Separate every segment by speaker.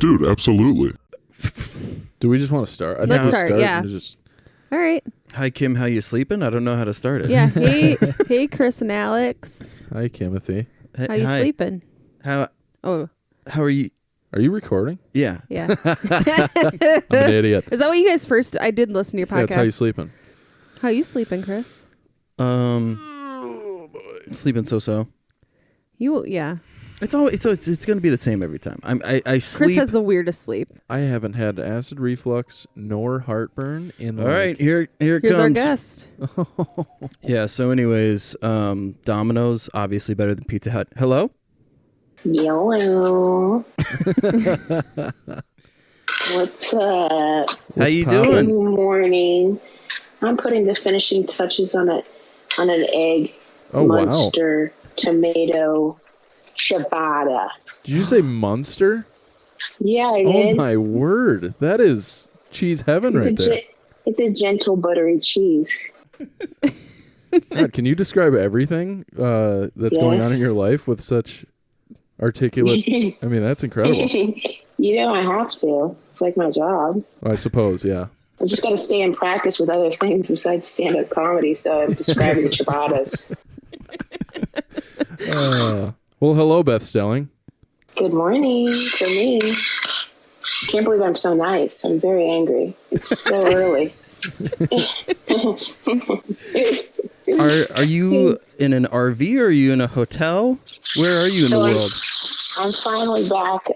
Speaker 1: Dude, absolutely.
Speaker 2: Do we just want to start?
Speaker 3: Let's start, yeah.
Speaker 2: And just...
Speaker 3: All right.
Speaker 4: Hi, Kim. How you sleeping? I don't know how to start it.
Speaker 3: Yeah. Hey, Chris and Alex.
Speaker 2: Hi, Timothy.
Speaker 3: How you sleeping?
Speaker 4: How
Speaker 3: are
Speaker 4: you?
Speaker 2: Are you recording?
Speaker 4: Yeah.
Speaker 3: Yeah.
Speaker 2: I'm an idiot.
Speaker 3: Is that what you guys first? I did listen to your podcast.
Speaker 2: Yeah, that's how you sleeping.
Speaker 3: How you sleeping, Chris?
Speaker 4: Sleeping so.
Speaker 3: Yeah.
Speaker 4: It's going to be the same every time. I sleep.
Speaker 3: Chris has the weirdest sleep.
Speaker 2: I haven't had acid reflux nor heartburn in.
Speaker 4: All right, here it
Speaker 3: Here's
Speaker 4: comes.
Speaker 3: our guest.
Speaker 4: Yeah. So, anyways, Domino's obviously better than Pizza Hut. Hello.
Speaker 5: Hello. What's up?
Speaker 4: How you
Speaker 5: Good
Speaker 4: doing?
Speaker 5: morning. I'm putting the finishing touches on an egg Munster tomato ciabatta.
Speaker 2: Did you say Munster?
Speaker 5: Yeah, I
Speaker 2: Oh
Speaker 5: did.
Speaker 2: my word. That is cheese heaven right there.
Speaker 5: It's a gentle buttery cheese.
Speaker 2: God, can you describe everything that's going on in your life with such articulate... I mean, that's incredible.
Speaker 5: I have to. It's like my job.
Speaker 2: I suppose, yeah.
Speaker 5: I just got to stay in practice with other things besides stand-up comedy, so I'm describing ciabattas.
Speaker 2: Well, hello, Beth Stelling.
Speaker 5: Good morning to me. Can't believe I'm so nice. I'm very angry. It's so early.
Speaker 4: Are you in an RV or are you in a hotel? Where are you in the world?
Speaker 5: I'm finally back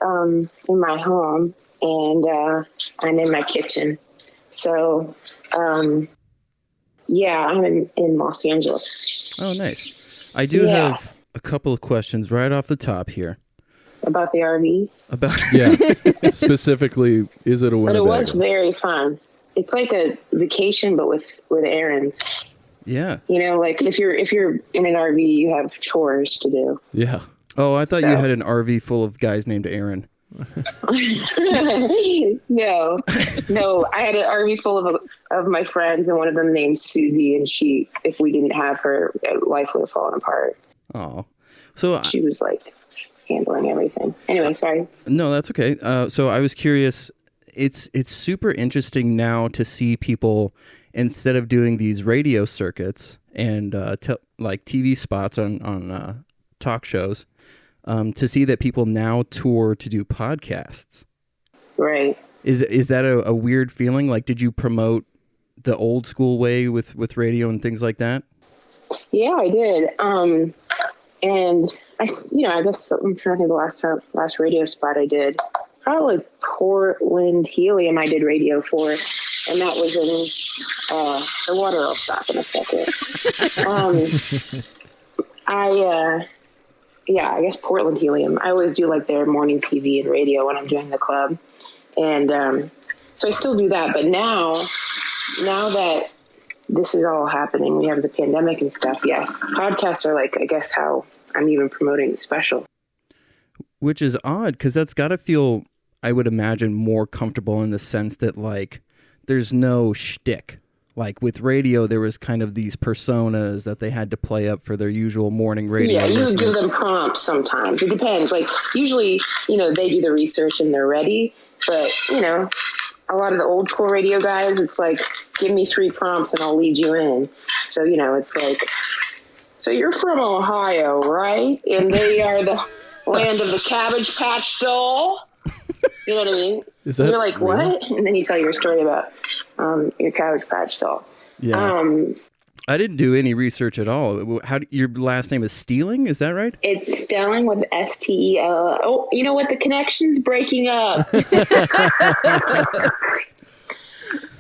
Speaker 5: in my home, and I'm in my kitchen. So, I'm in Los Angeles.
Speaker 4: Oh, nice. I do have a couple of questions right off the top here.
Speaker 5: About the RV?
Speaker 2: Yeah. Specifically, is it a Winnebago?
Speaker 5: But it was very fun. It's like a vacation, but with errands.
Speaker 4: Yeah.
Speaker 5: Like if you're in an RV, you have chores to do.
Speaker 2: Yeah.
Speaker 4: Oh, I thought you had an RV full of guys named Aaron.
Speaker 5: No. I had an RV full of my friends, and one of them named Susie, and if we didn't have her, life would have fallen apart.
Speaker 4: Oh, so
Speaker 5: she was like handling everything. Anyway, sorry.
Speaker 4: No, that's okay. So I was curious. It's super interesting now to see people, instead of doing these radio circuits and like TV spots on talk shows, to see that people now tour to do podcasts.
Speaker 5: Right.
Speaker 4: Is that a weird feeling? Like, did you promote the old school way with radio and things like that?
Speaker 5: Yeah, I did. And I guess I'm trying to think the last radio spot I did. Probably Portland Helium I did radio for, and that was in the water will stop in a second. I guess Portland Helium. I always do like their morning TV and radio when I'm doing the club, and so I still do that. But now that this is all happening, we have the pandemic and stuff. Yeah, podcasts are like, I guess, how I'm even promoting the special.
Speaker 4: Which is odd, because that's got to feel, I would imagine, more comfortable in the sense that, like, there's no shtick. Like, with radio, there was kind of these personas that they had to play up for their usual morning radio listeners.
Speaker 5: You give them prompts sometimes. It depends. Like, usually, they do the research and they're ready. But, a lot of the old school radio guys, it's like, give me 3 prompts and I'll lead you in. So, it's like, so you're from Ohio, right? And they are the land of the Cabbage Patch Doll. You know what I mean? You're like, real? What? And then you tell your story about your Cabbage Patch Doll.
Speaker 4: Yeah. I didn't do any research at all. Your last name is Stelling? Is that right?
Speaker 5: It's Stelling with S-T-E-L. Oh, you know what? The connection's breaking up.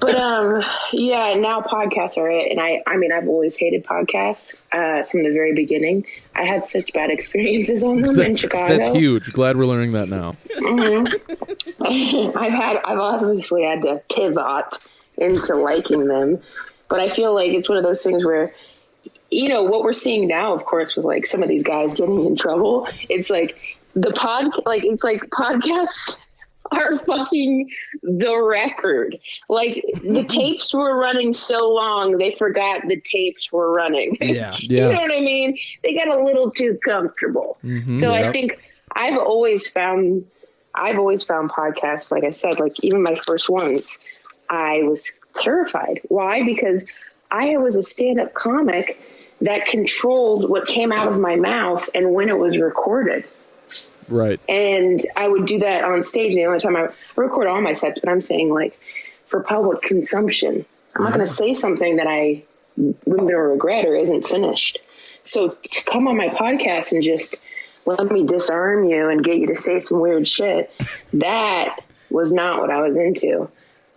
Speaker 5: But now podcasts are it. And I mean, I've always hated podcasts from the very beginning. I had such bad experiences on them in Chicago.
Speaker 2: That's huge. Glad we're learning that now.
Speaker 5: Mm-hmm. I've obviously had to pivot into liking them, but I feel like it's one of those things where, what we're seeing now, of course, with like some of these guys getting in trouble. It's like podcasts are fucking the record. Like, the tapes were running so long, they forgot the tapes were running.
Speaker 4: Yeah.
Speaker 5: You know what I mean? They got a little too comfortable.
Speaker 4: Mm-hmm,
Speaker 5: so I think I've always found I've always found podcasts, like I said, like even my first ones, I was terrified. Why? Because I was a stand-up comic that controlled what came out of my mouth and when it was recorded.
Speaker 2: Right.
Speaker 5: And I would do that on stage. The only time I record all my sets, but I'm saying like for public consumption, I'm not going to say something that I'm going to regret or isn't finished. So to come on my podcast and just let me disarm you and get you to say some weird shit, that was not what I was into.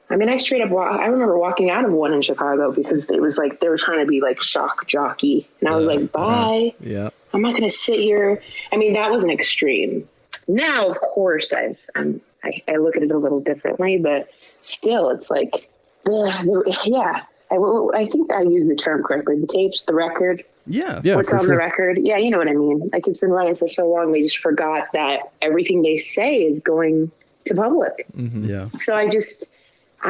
Speaker 5: I mean, I straight up, I remember walking out of one in Chicago because it was like, they were trying to be like shock jockey. And I was like, bye.
Speaker 2: Yeah.
Speaker 5: I'm not going to sit here. I mean, that was an extreme. Now, of course, I look at it a little differently, but still it's like, yeah. I think I used the term correctly. The tapes, the record.
Speaker 4: Yeah.
Speaker 5: What's on the record. Yeah, you know what I mean. Like it's been running for so long, they just forgot that everything they say is going to public.
Speaker 2: Mm-hmm.
Speaker 4: Yeah.
Speaker 5: So I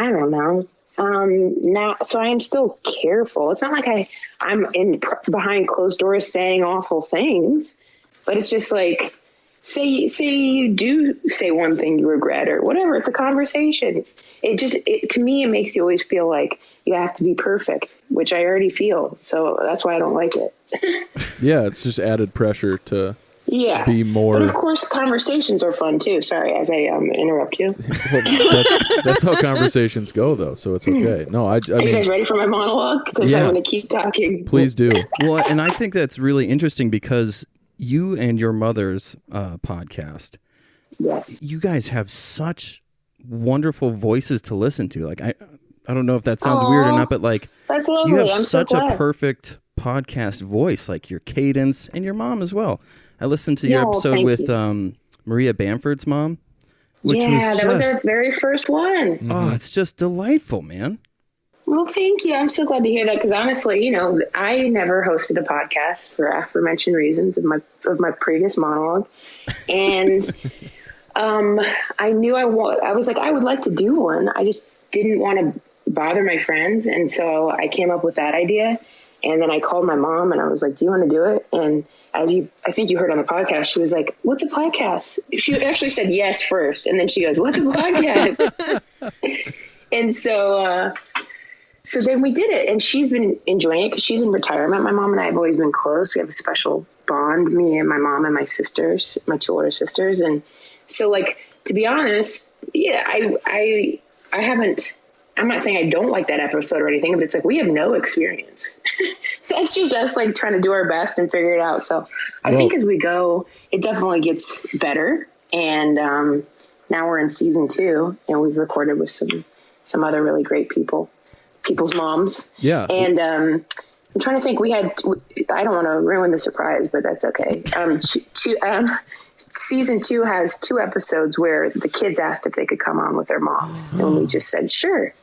Speaker 5: don't know. Now, so I am still careful. It's not like I'm in behind closed doors saying awful things, but it's just like, say you do say one thing you regret or whatever. It's a conversation. To me, it makes you always feel like you have to be perfect, which I already feel. So that's why I don't like it.
Speaker 2: Yeah. It's just added pressure to be more.
Speaker 5: But of course, conversations are fun too. Sorry, as I interrupt you.
Speaker 2: Well, that's how conversations go, though. So it's okay. No, I
Speaker 5: Are
Speaker 2: mean,
Speaker 5: you guys ready for my monologue? Because I'm going to keep talking.
Speaker 2: Please do.
Speaker 4: Well, and I think that's really interesting because you and your mother's podcast,
Speaker 5: Yes.
Speaker 4: you guys have such wonderful voices to listen to. Like, I don't know if that sounds weird or not, but like,
Speaker 5: that's lovely.
Speaker 4: you have
Speaker 5: I'm
Speaker 4: such
Speaker 5: so
Speaker 4: a
Speaker 5: glad.
Speaker 4: perfect podcast voice, like your cadence, and your mom as well. I listened to your
Speaker 5: Yeah,
Speaker 4: episode
Speaker 5: thank
Speaker 4: with
Speaker 5: you.
Speaker 4: Maria Bamford's mom, which
Speaker 5: that was our very first one.
Speaker 4: Oh, it's just delightful, man.
Speaker 5: Well, thank you. I'm so glad to hear that because honestly, I never hosted a podcast for aforementioned reasons of my previous monologue, and I knew I was like I would like to do one. I just didn't want to bother my friends, and so I came up with that idea. And then I called my mom and I was like, do you want to do it? And I think you heard on the podcast, she was like, what's a podcast? She actually said yes first. And then she goes, what's a podcast? And so then we did it and she's been enjoying it because she's in retirement. My mom and I have always been close. We have a special bond, me and my mom and my sisters, my two older sisters. And so like, to be honest, yeah, I'm not saying I don't like that episode or anything, but it's like, we have no experience. That's just us like trying to do our best and figure it out. So I think as we go, it definitely gets better. And now we're in season 2 and we've recorded with some other really great people's moms.
Speaker 2: Yeah.
Speaker 5: And I'm trying to think, I don't want to ruin the surprise, but that's okay. Season 2 has 2 episodes where the kids asked if they could come on with their moms. And we just said, sure.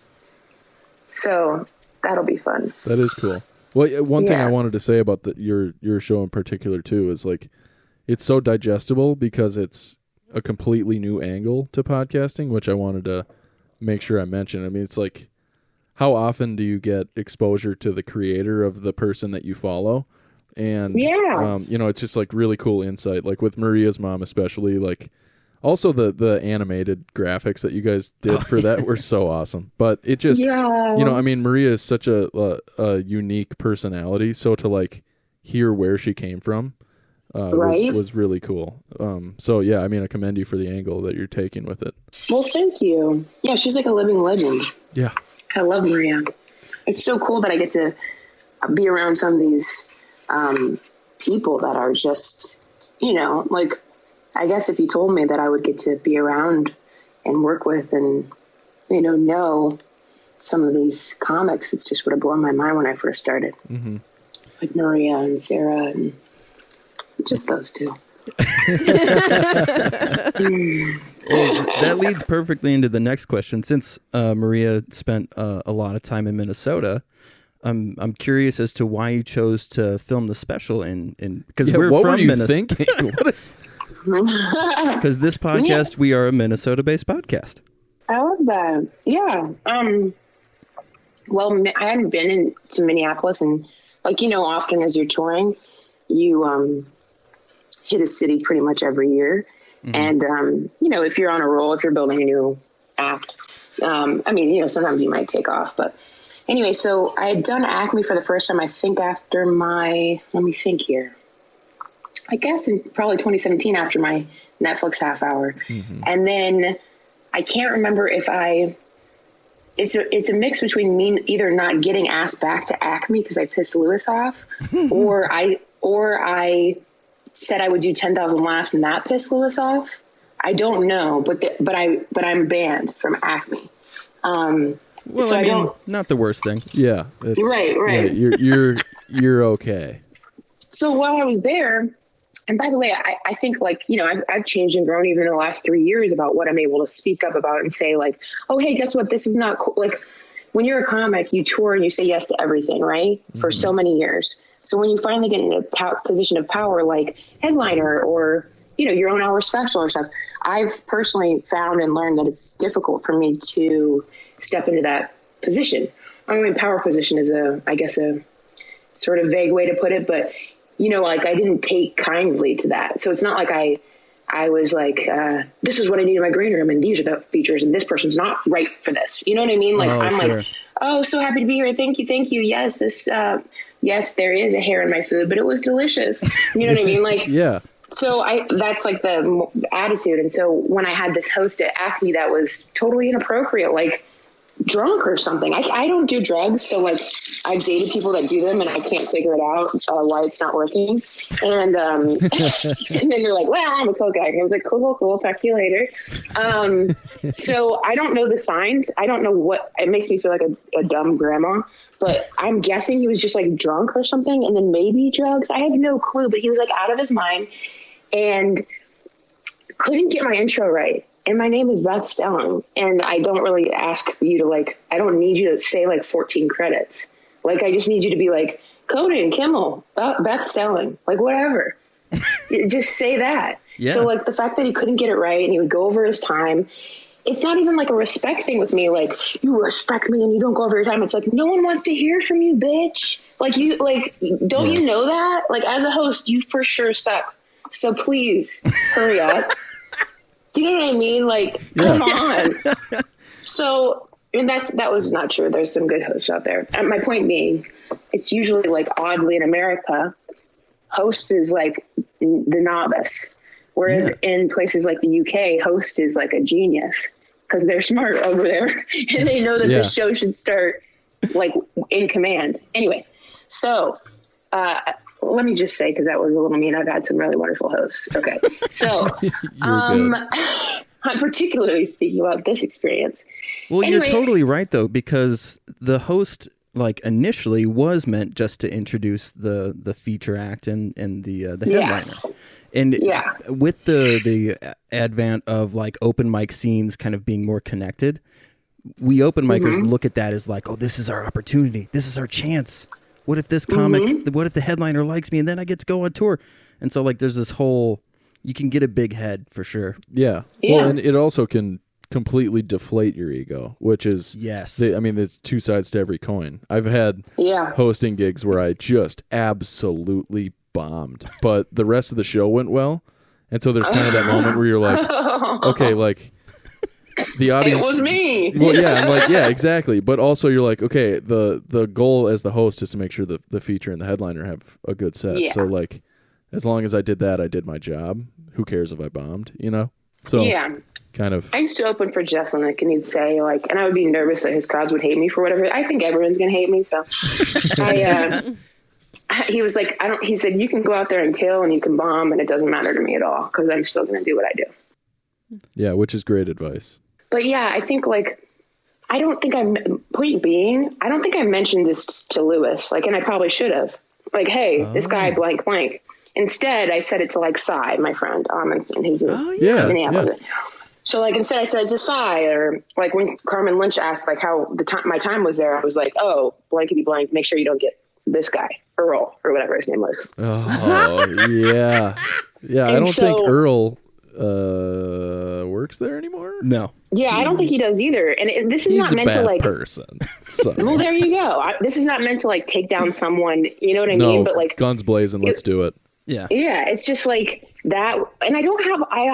Speaker 5: So that'll be fun.
Speaker 2: That is cool. Well, one thing I wanted to say about your show in particular too is like it's so digestible because it's a completely new angle to podcasting, which I wanted to make sure I mention. I mean, it's like how often do you get exposure to the creator of the person that you follow? And it's just like really cool insight. Like with Maria's mom, especially like. Also, the animated graphics that you guys did for that were so awesome. But it just, I mean, Maria is such a unique personality. So to like hear where she came from was really cool. So, yeah, I mean, I commend you for the angle that you're taking with it.
Speaker 5: Well, thank you. Yeah, she's like a living legend.
Speaker 2: Yeah.
Speaker 5: I love Maria. It's so cool that I get to be around some of these people that are just, like, I guess if you told me that I would get to be around and work with and, know some of these comics, it just would have blown my mind when I first started. Mm-hmm. Like Maria and Sarah and just those two.
Speaker 4: Well, that leads perfectly into the next question. Since Maria spent a lot of time in Minnesota, I'm curious as to why you chose to film the special because we're
Speaker 2: what
Speaker 4: from
Speaker 2: were you
Speaker 4: Minnesota.
Speaker 2: thinking? What is...
Speaker 4: Because this podcast, we are a Minnesota-based podcast.
Speaker 5: I love that. Yeah. Well, I hadn't been to Minneapolis, and often as you're touring, you hit a city pretty much every year. And, if you're on a roll, if you're building a new act, sometimes you might take off. But anyway, so I had done Acme for the first time, I think after let me think here. I guess in probably 2017 after my Netflix half hour. Mm-hmm. And then I can't remember if it's a mix between me either not getting asked back to Acme because I pissed Lewis off or I said I would do 10,000 laughs and that pissed Lewis off. I don't know, but I'm banned from Acme.
Speaker 4: Not the worst thing.
Speaker 2: Yeah.
Speaker 5: Right.
Speaker 2: Yeah, you're okay.
Speaker 5: So while I was there, and by the way, I think I've changed and grown even in the last 3 years about what I'm able to speak up about and say like, oh, hey, guess what? This is not cool. Like when you're a comic, you tour and you say yes to everything, right? Mm-hmm. For so many years. So when you finally get in a position of power, like headliner or, your own hour special or stuff, I've personally found and learned that it's difficult for me to step into that position. I mean, power position is a sort of vague way to put it, but I didn't take kindly to that. So it's not like I was like, this is what I need in my green room and these are the features and this person's not right for this. You know what I mean? Like, like, oh, so happy to be here. Thank you. Yes, yes, there is a hair in my food, but it was delicious. You know what I mean? Like,
Speaker 2: yeah.
Speaker 5: So that's like the attitude. And so when I had this host at Acme that was totally inappropriate, like drunk or something. I don't do drugs. So like I've dated people that do them and I can't figure it out why it's not working. And and then they're like, well, I'm a coke addict. I was like, cool. Talk to you later. So I don't know the signs. I don't know what, it makes me feel like a dumb grandma, but I'm guessing he was just like drunk or something. And then maybe drugs. I have no clue, but he was like out of his mind and couldn't get my intro right. And my name is Beth Stelling, and I don't really ask you to I don't need you to say 14 credits. Like, I just need you to be like, Conan, Kimmel, Beth Stelling, whatever. Just say that. Yeah. So the fact that he couldn't get it right and he would go over his time, it's not even a respect thing with me. Like, you respect me and you don't go over your time. It's like, no one wants to hear from you, bitch. Don't you know that? As a host, you for sure suck. So please hurry up. Do you know what I mean? Come on. So, and that was not true. There's some good hosts out there. And my point being, it's usually oddly in America, host is the novice. Whereas in places like the UK, host is a genius because they're smart over there and they know that the show should start in command. Anyway, so, let me just say, because that was a little mean, I've had some really wonderful hosts. Okay. So I'm particularly speaking about this experience.
Speaker 4: Well, anyway, you're totally right, though, because the host, initially was meant just to introduce the feature act and the headliner. Yes. And with the advent of open mic scenes kind of being more connected, we open micers look at that as oh, this is our opportunity. This is our chance. What if this comic, what if the headliner likes me and then I get to go on tour? And so there's this whole, you can get a big head for sure.
Speaker 2: Yeah. Well, and it also can completely deflate your ego, which is, there's two sides to every coin. I've had hosting gigs where I just absolutely bombed, but the rest of the show went well. And so there's kind of that moment where you're like, okay, the audience.
Speaker 5: It was me.
Speaker 2: Well, yeah, exactly. But also, you're like, okay, the goal as the host is to make sure the feature and the headliner have a good set. Yeah. So, as long as I did that, I did my job. Who cares if I bombed? So kind of.
Speaker 5: I used to open for Jesselnick, and he'd say and I would be nervous that his crowds would hate me for whatever. I think everyone's gonna hate me, so he was like, He said, you can go out there and kill, and you can bomb, and it doesn't matter to me at all because I'm still gonna do what I do.
Speaker 2: Yeah, which is great advice.
Speaker 5: But yeah, I think I don't think I mentioned this to Lewis, and I probably should have. Hey, this guy blank blank. Instead, I said it to Cy, my friend Amundsen. He's in Minneapolis. So instead I said it to Cy, or when Carmen Lynch asked how my time was there, I was like, oh, blankety blank, make sure you don't get this guy, Earl, or whatever his name was.
Speaker 2: Oh, yeah. Yeah, I don't think Earl works there anymore.
Speaker 4: No.
Speaker 5: Yeah, I don't think he does either. And this is
Speaker 2: He's
Speaker 5: not meant
Speaker 2: a bad
Speaker 5: to
Speaker 2: person. So.
Speaker 5: Well, there you go. This is not meant to take down someone. You know what I mean? But
Speaker 2: guns blazing. Let's do it.
Speaker 4: Yeah.
Speaker 5: Yeah, it's just that, and I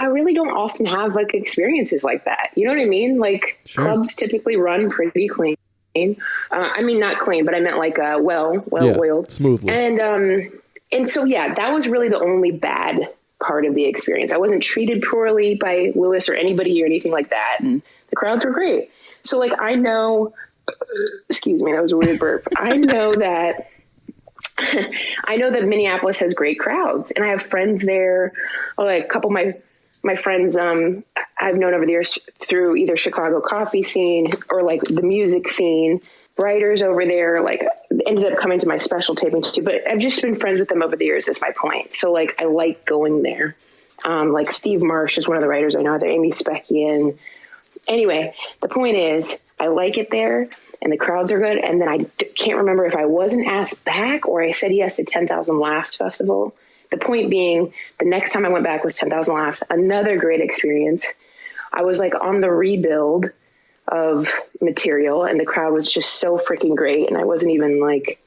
Speaker 5: really don't often have like experiences like that. You know what I mean? Like
Speaker 4: Sure.
Speaker 5: clubs typically run pretty clean. I mean, not clean, but I meant like oiled
Speaker 2: smoothly.
Speaker 5: And so, yeah, that was really the only bad part of the experience. I wasn't treated poorly by Lewis or anybody or anything like that. And the crowds were great. So like, I know, excuse me, that was a weird burp. I know that Minneapolis has great crowds, and I have friends there. Like a couple of my friends I've known over the years through either Chicago coffee scene or like the music scene. Writers over there like ended up coming to my special taping too, but I've just been friends with them over the years is my point. So like I like going there. Like Steve Marsh is one of the writers I know there, Amy Speckian. Anyway, the point is I like it there and the crowds are good. And then I can't remember if I wasn't asked back or I said yes to 10,000 Laughs Festival. The point being, the next time I went back was 10,000 Laughs, another great experience. I was like on the rebuild of material and the crowd was just so freaking great. And I wasn't even like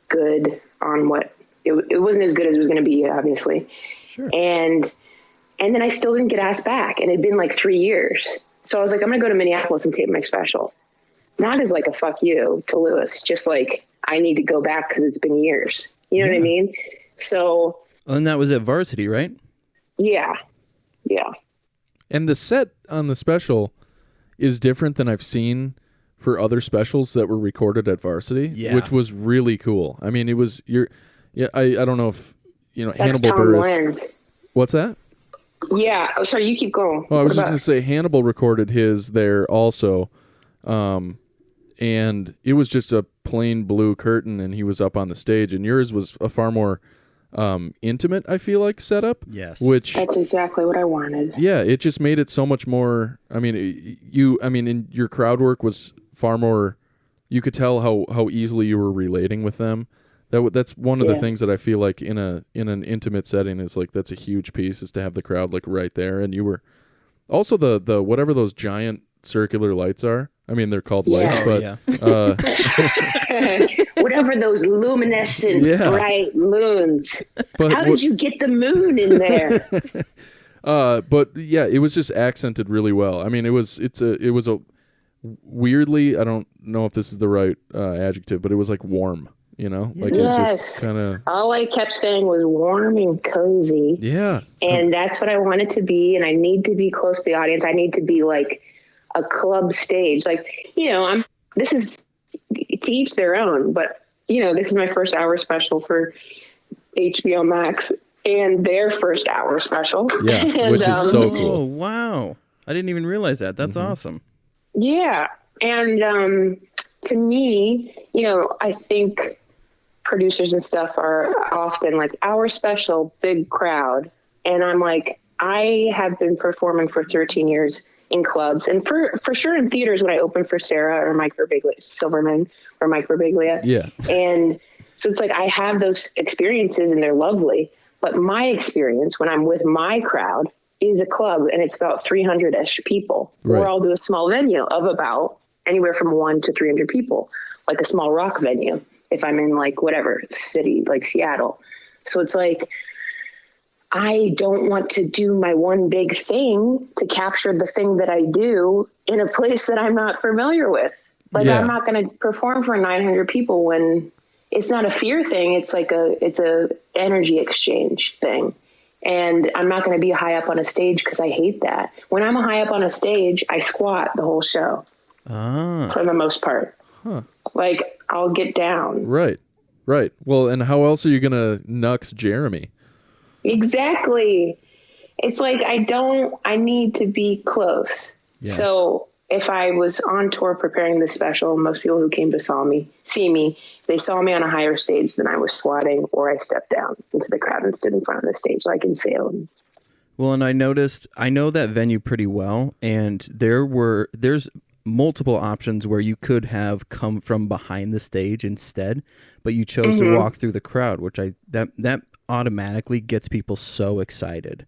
Speaker 5: good on what it wasn't as good as it was going to be, obviously.
Speaker 2: Sure.
Speaker 5: And then I still didn't get asked back. And it'd been like 3 years. So I was like, I'm going to go to Minneapolis and tape my special. Not as like a fuck you to Lewis, just like I need to go back because it's been years. You know what I mean? So.
Speaker 4: And that was at Varsity, right?
Speaker 5: Yeah. Yeah.
Speaker 2: And the set on the special is different than I've seen for other specials that were recorded at Varsity, which was really cool. I mean, it was I don't know if
Speaker 5: That's
Speaker 2: Hannibal
Speaker 5: Tom
Speaker 2: Buress.
Speaker 5: Lenz.
Speaker 2: What's that?
Speaker 5: Yeah. Oh, sorry, you keep going.
Speaker 2: Oh, I was just going to say Hannibal recorded his there also. And it was just a plain blue curtain and he was up on the stage, and yours was a far more intimate, I feel like, setup.
Speaker 4: Yes.
Speaker 2: Which
Speaker 5: that's exactly what I wanted.
Speaker 2: Yeah, it just made it so much more. I mean, in your crowd work was far more. You could tell how easily you were relating with them. That's one of the things that I feel like in an intimate setting is like that's a huge piece, is to have the crowd like right there. And you were also the whatever those giant circular lights are. I mean, they're called lights, but
Speaker 5: whatever those luminescent bright moons.
Speaker 2: But
Speaker 5: how did you get the moon in there?
Speaker 2: But yeah, it was just accented really well. I mean, it was a weirdly, I don't know if this is the right adjective, but it was like warm, like it just kind of.
Speaker 5: All I kept saying was warm and cozy.
Speaker 2: Yeah.
Speaker 5: And that's what I wanted to be. And I need to be close to the audience. I need to be like a club stage. Like, this is to each their own, but this is my first hour special for HBO Max and their first hour special.
Speaker 2: Yeah. And, which is so cool.
Speaker 4: Oh, wow. I didn't even realize that. That's awesome.
Speaker 5: Yeah. And, to me, I think producers and stuff are often like our special big crowd. And I'm like, I have been performing for 13 years in clubs and for sure in theaters when I opened for Sarah or Mike Silverman or Mike Birbiglia.
Speaker 2: Yeah.
Speaker 5: And so it's like, I have those experiences and they're lovely, but my experience when I'm with my crowd is a club and it's about 300-ish people.
Speaker 2: Right.
Speaker 5: Or I'll do a small venue of about anywhere from 1 to 300 people, like a small rock venue. If I'm in like whatever city, like Seattle. So it's like, I don't want to do my one big thing to capture the thing that I do in a place that I'm not familiar with. Like I'm not going to perform for 900 people when it's not a fear thing. It's like it's a energy exchange thing. And I'm not going to be high up on a stage because I hate that. When I'm high up on a stage, I squat the whole show for the most part.
Speaker 2: Huh.
Speaker 5: Like I'll get down.
Speaker 2: Right. Well, and how else are you going to nux Jeremy?
Speaker 5: Exactly. It's like, I need to be close. Yeah. So if I was on tour preparing this special, most people who came to see me, they saw me on a higher stage than I was squatting, or I stepped down into the crowd and stood in front of the stage like in Salem.
Speaker 4: Well, and I know that venue pretty well, and there's multiple options where you could have come from behind the stage instead, but you chose to walk through the crowd, which that automatically gets people so excited.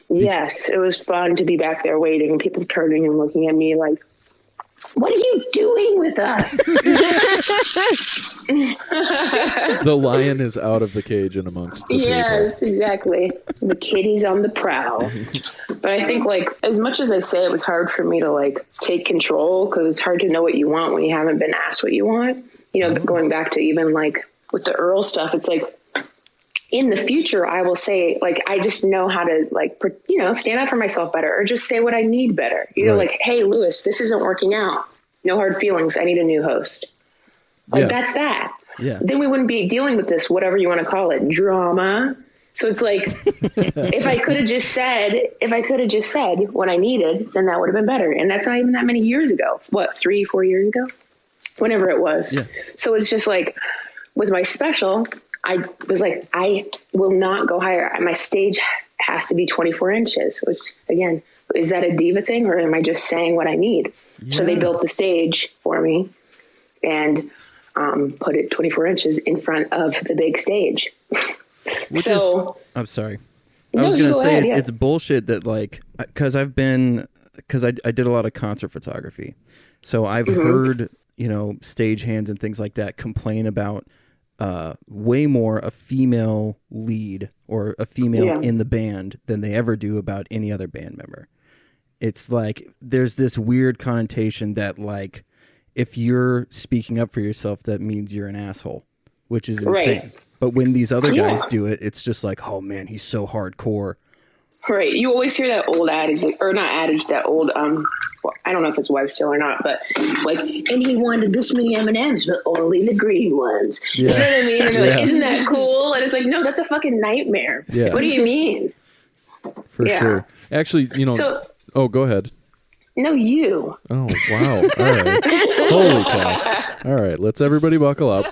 Speaker 5: Yes, it was fun to be back there waiting and people turning and looking at me like, what are you doing with us?
Speaker 2: The lion is out of the cage and amongst the
Speaker 5: Yes, exactly. The kitty's on the prowl. But I think, like, as much as I say it was hard for me to, like, take control, because it's hard to know what you want when you haven't been asked what you want. You know, going back to even, like, with the Earl stuff, it's like, in the future, I will say, like, I just know how to, like, you know, stand up for myself better, or just say what I need better. You know, like, hey, Lewis, this isn't working out. No hard feelings. I need a new host. Like, that's that.
Speaker 4: Yeah.
Speaker 5: Then we wouldn't be dealing with this, whatever you want to call it, drama. So it's like, if I could have just said what I needed, then that would have been better. And that's not even that many years ago. What, 3-4 years ago? Whenever it was. Yeah. So it's just like, with my special, I was like, I will not go higher. My stage has to be 24 inches, which, again, is that a diva thing, or am I just saying what I need? Yeah. So they built the stage for me and put it 24 inches in front of the big stage. I'm sorry.
Speaker 4: I was going to say it's bullshit that, like, because I did a lot of concert photography. So I've heard, you know, stagehands and things like that complain about way more a female lead or a female in the band than they ever do about any other band member. It's like there's this weird connotation that, like, if you're speaking up for yourself, that means you're an asshole, which is insane. Right. But when these other guys do it, it's just like, oh man, he's so hardcore.
Speaker 5: Right. You always hear that old adage, or not adage, that old, I don't know if it's wife tale or not, but like, and he wanted this many M&Ms, but only the green ones. Yeah. You know what I mean? And you're like, isn't that cool? And it's like, no, that's a fucking nightmare. Yeah. What do you mean?
Speaker 2: For sure. Actually, you know, go ahead.
Speaker 5: No, you.
Speaker 2: Oh, wow. All right. Holy cow. All right. Let's everybody buckle up.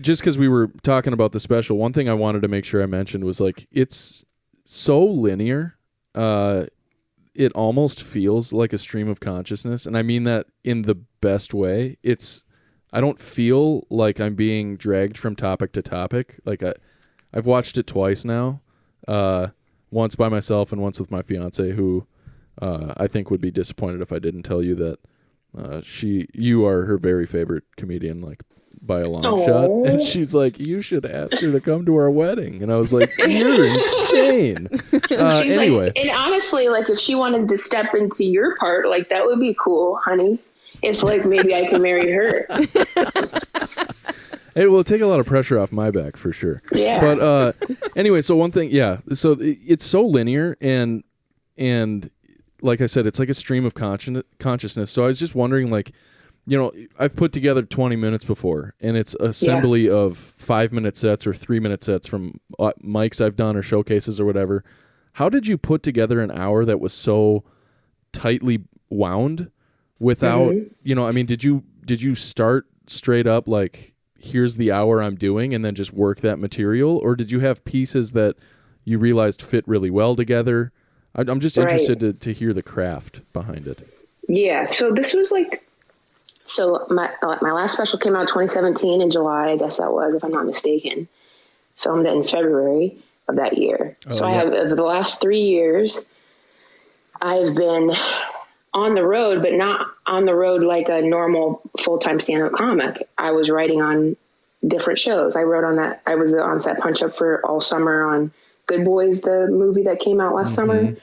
Speaker 2: Just because we were talking about the special, one thing I wanted to make sure I mentioned was, like, it's so linear. It almost feels like a stream of consciousness. And I mean that in the best way. I don't feel like I'm being dragged from topic to topic. Like, I've watched it twice now. Once by myself and once with my fiance, who I think would be disappointed if I didn't tell you that you are her very favorite comedian, like, by a long shot. And she's like, you should ask her to come to our wedding. And I was like, you're insane. Anyway.
Speaker 5: Like, and honestly, like, if she wanted to step into your part, like, that would be cool, honey. It's like, maybe I can marry her.
Speaker 2: It will take a lot of pressure off my back for sure. Yeah. But anyway, so one thing, so it's so linear, and like I said, it's like a stream of consciousness. So I was just wondering, like, you know, I've put together 20 minutes before, and it's assembly of 5-minute sets or 3-minute sets from mics I've done or showcases or whatever. How did you put together an hour that was so tightly wound without, you know, I mean, did you start straight up like, here's the hour I'm doing, and then just work that material? Or did you have pieces that you realized fit really well together? I'm just interested to hear the craft behind it.
Speaker 5: Yeah. So this was like, my last special came out 2017 in July, I guess that was, if I'm not mistaken. Filmed it in February of that year. I have, over the last 3 years, I've been on the road, but not on the road like a normal full-time stand-up comic. I was writing on different shows. I wrote on that. I was the on-set punch-up for all summer on Good Boys, the movie that came out last summer.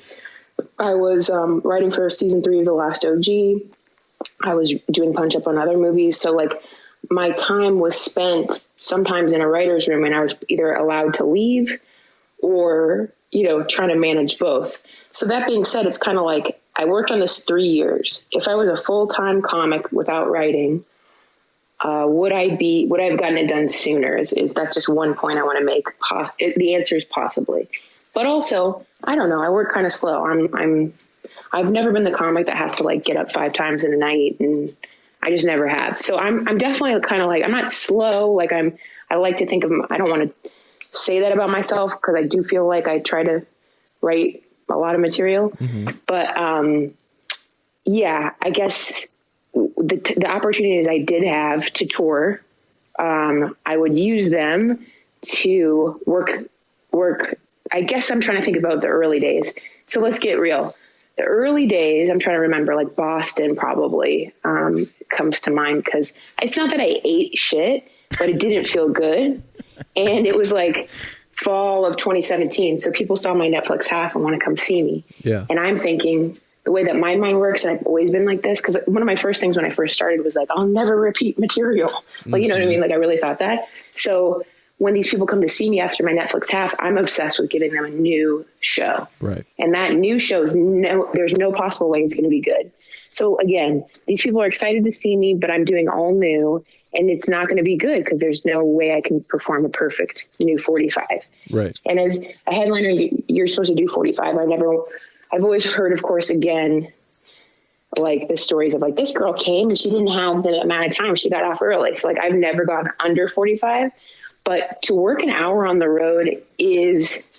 Speaker 5: I was writing for season 3 of The Last OG. I was doing punch-up on other movies. So, like, my time was spent sometimes in a writer's room, and I was either allowed to leave or, you know, trying to manage both. So that being said, it's kind of like, I worked on this 3 years. If I was a full-time comic without writing, would I have gotten it done sooner? That's just one point I want to make. The answer is possibly, but also, I don't know. I work kind of slow. I've never been the comic that has to, like, get up 5 times in a night, and I just never have. So I'm definitely kind of like, I'm not slow. Like, I like to think of, I don't want to say that about myself, because I do feel like I try to write a lot of material, but I guess the opportunities I did have to tour, I would use them to work. I guess I'm trying to think about the early days. So let's get real. the early days, I'm trying to remember, like Boston probably comes to mind, because it's not that I ate shit, but it didn't feel good. And it was like fall of 2017. So people saw my Netflix half and want to come see me.
Speaker 2: Yeah.
Speaker 5: And I'm thinking, the way that my mind works, and I've always been like this, because one of my first things when I first started was like, I'll never repeat material. Like, you know what I mean? Like, I really thought that. So when these people come to see me after my Netflix half, I'm obsessed with giving them a new show.
Speaker 2: Right.
Speaker 5: And that new show there's no possible way it's going to be good. So again, these people are excited to see me, but I'm doing all new, and it's not going to be good because there's no way I can perform a perfect new 45.
Speaker 2: Right.
Speaker 5: And as a headliner, you're supposed to do 45. I've always heard, of course, again, like the stories of like, this girl came and she didn't have the amount of time. She got off early. So like, I've never gone under 45. But to work an hour on the road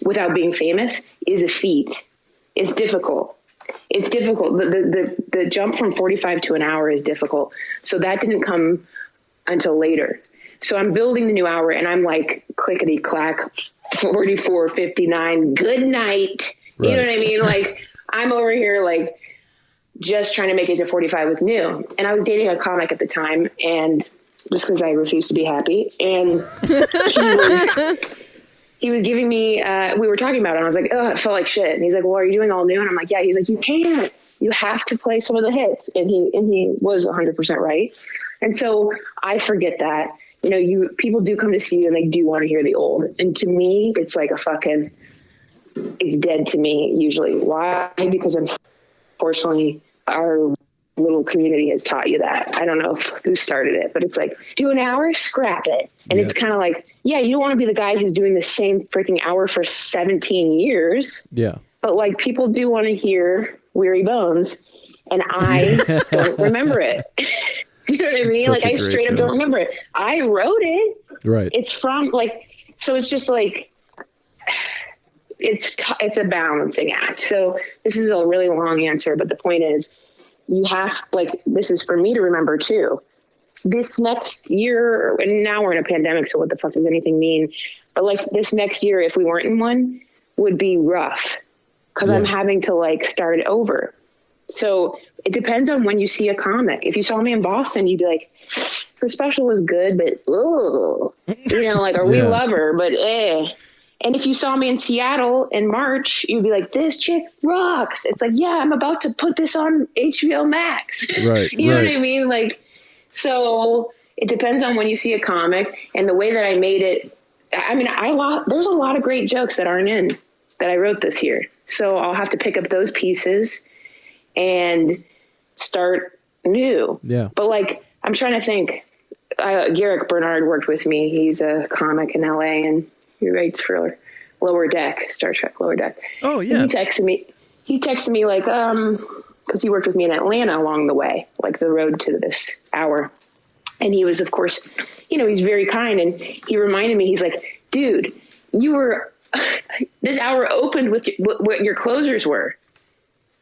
Speaker 5: without being famous, is a feat. It's difficult. It's difficult. The jump from 45 to an hour is difficult. So that didn't come until later. So I'm building the new hour, and I'm like, clickety clack, 44, 59, good night. Right. You know what I mean? Like, I'm over here, like, just trying to make it to 45 with new. And I was dating a comic at the time, and just because I refused to be happy. And he was giving me, we were talking about it, and I was like, oh, it felt like shit. And he's like, well, are you doing all new? And I'm like, yeah. He's like, you can't. You have to play some of the hits. And he was 100% right. And so I forget that, you know, people do come to see you and they do want to hear the old. And to me, it's like it's dead to me usually. Why? Because unfortunately our little community has taught you that. I don't know who started it, but it's like, do an hour, scrap it. And it's kind of like, yeah, you don't want to be the guy who's doing the same freaking hour for 17 years.
Speaker 2: Yeah.
Speaker 5: But like, people do want to hear Weary Bones, and I don't remember it. You know what I mean? Like, I straight up don't remember it. I wrote it.
Speaker 2: Right.
Speaker 5: It's from like, so it's just like, it's a balancing act. So this is a really long answer, but the point is, you have, like, this is for me to remember too. This next year, and now we're in a pandemic, so what the fuck does anything mean? But like, this next year, if we weren't in one, would be rough, because I'm having to like start over. So it depends on when you see a comic. If you saw me in Boston, you'd be like, her special was good, but ugh. You know, like, or we love her, but eh. And if you saw me in Seattle in March, you'd be like, this chick rocks. It's like, yeah, I'm about to put this on HBO Max.
Speaker 2: Right.
Speaker 5: You know what I mean? Like, so it depends on when you see a comic, and the way that I made it. I mean, there's a lot of great jokes that aren't in that I wrote this year. So I'll have to pick up those pieces and start new. Yeah. But like, I'm trying to think, Garrick Bernard worked with me. He's a comic in LA, and he writes for Lower Deck, Star Trek Lower Deck. Oh yeah. And he texted me like, cause he worked with me in Atlanta along the way, like the road to this hour. And he was, of course, you know, he's very kind. And he reminded me, he's like, dude, this hour opened with what your closers were.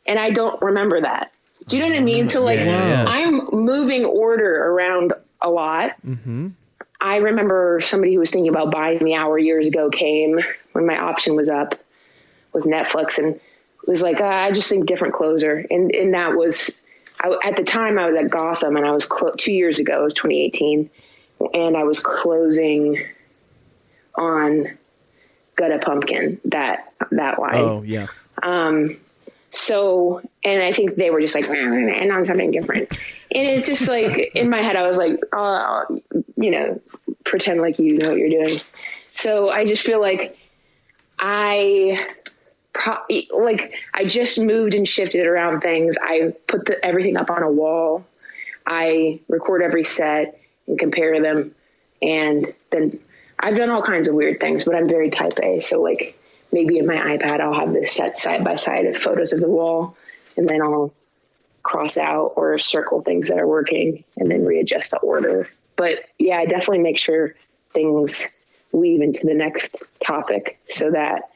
Speaker 5: And I don't remember that. Do you know what I mean? So like, I'm moving order around a lot. Mm-hmm. I remember somebody who was thinking about buying the hour years ago came when my option was up with Netflix, and was like, I just think different closer. And that was, at the time I was at Gotham, and I was 2 years ago, it was 2018. And I was closing on Gut a Pumpkin, that line. Oh yeah. So, and I think they were just like, and on something different. And it's just like, in my head, I was like, oh, you know, pretend like you know what you're doing. So I just feel like I just moved and shifted around things. I put everything up on a wall. I record every set and compare them. And then I've done all kinds of weird things, but I'm very type A. So like, maybe in my iPad, I'll have this set side by side of photos of the wall, and then I'll cross out or circle things that are working and then readjust the order. But yeah, I definitely make sure things weave into the next topic so that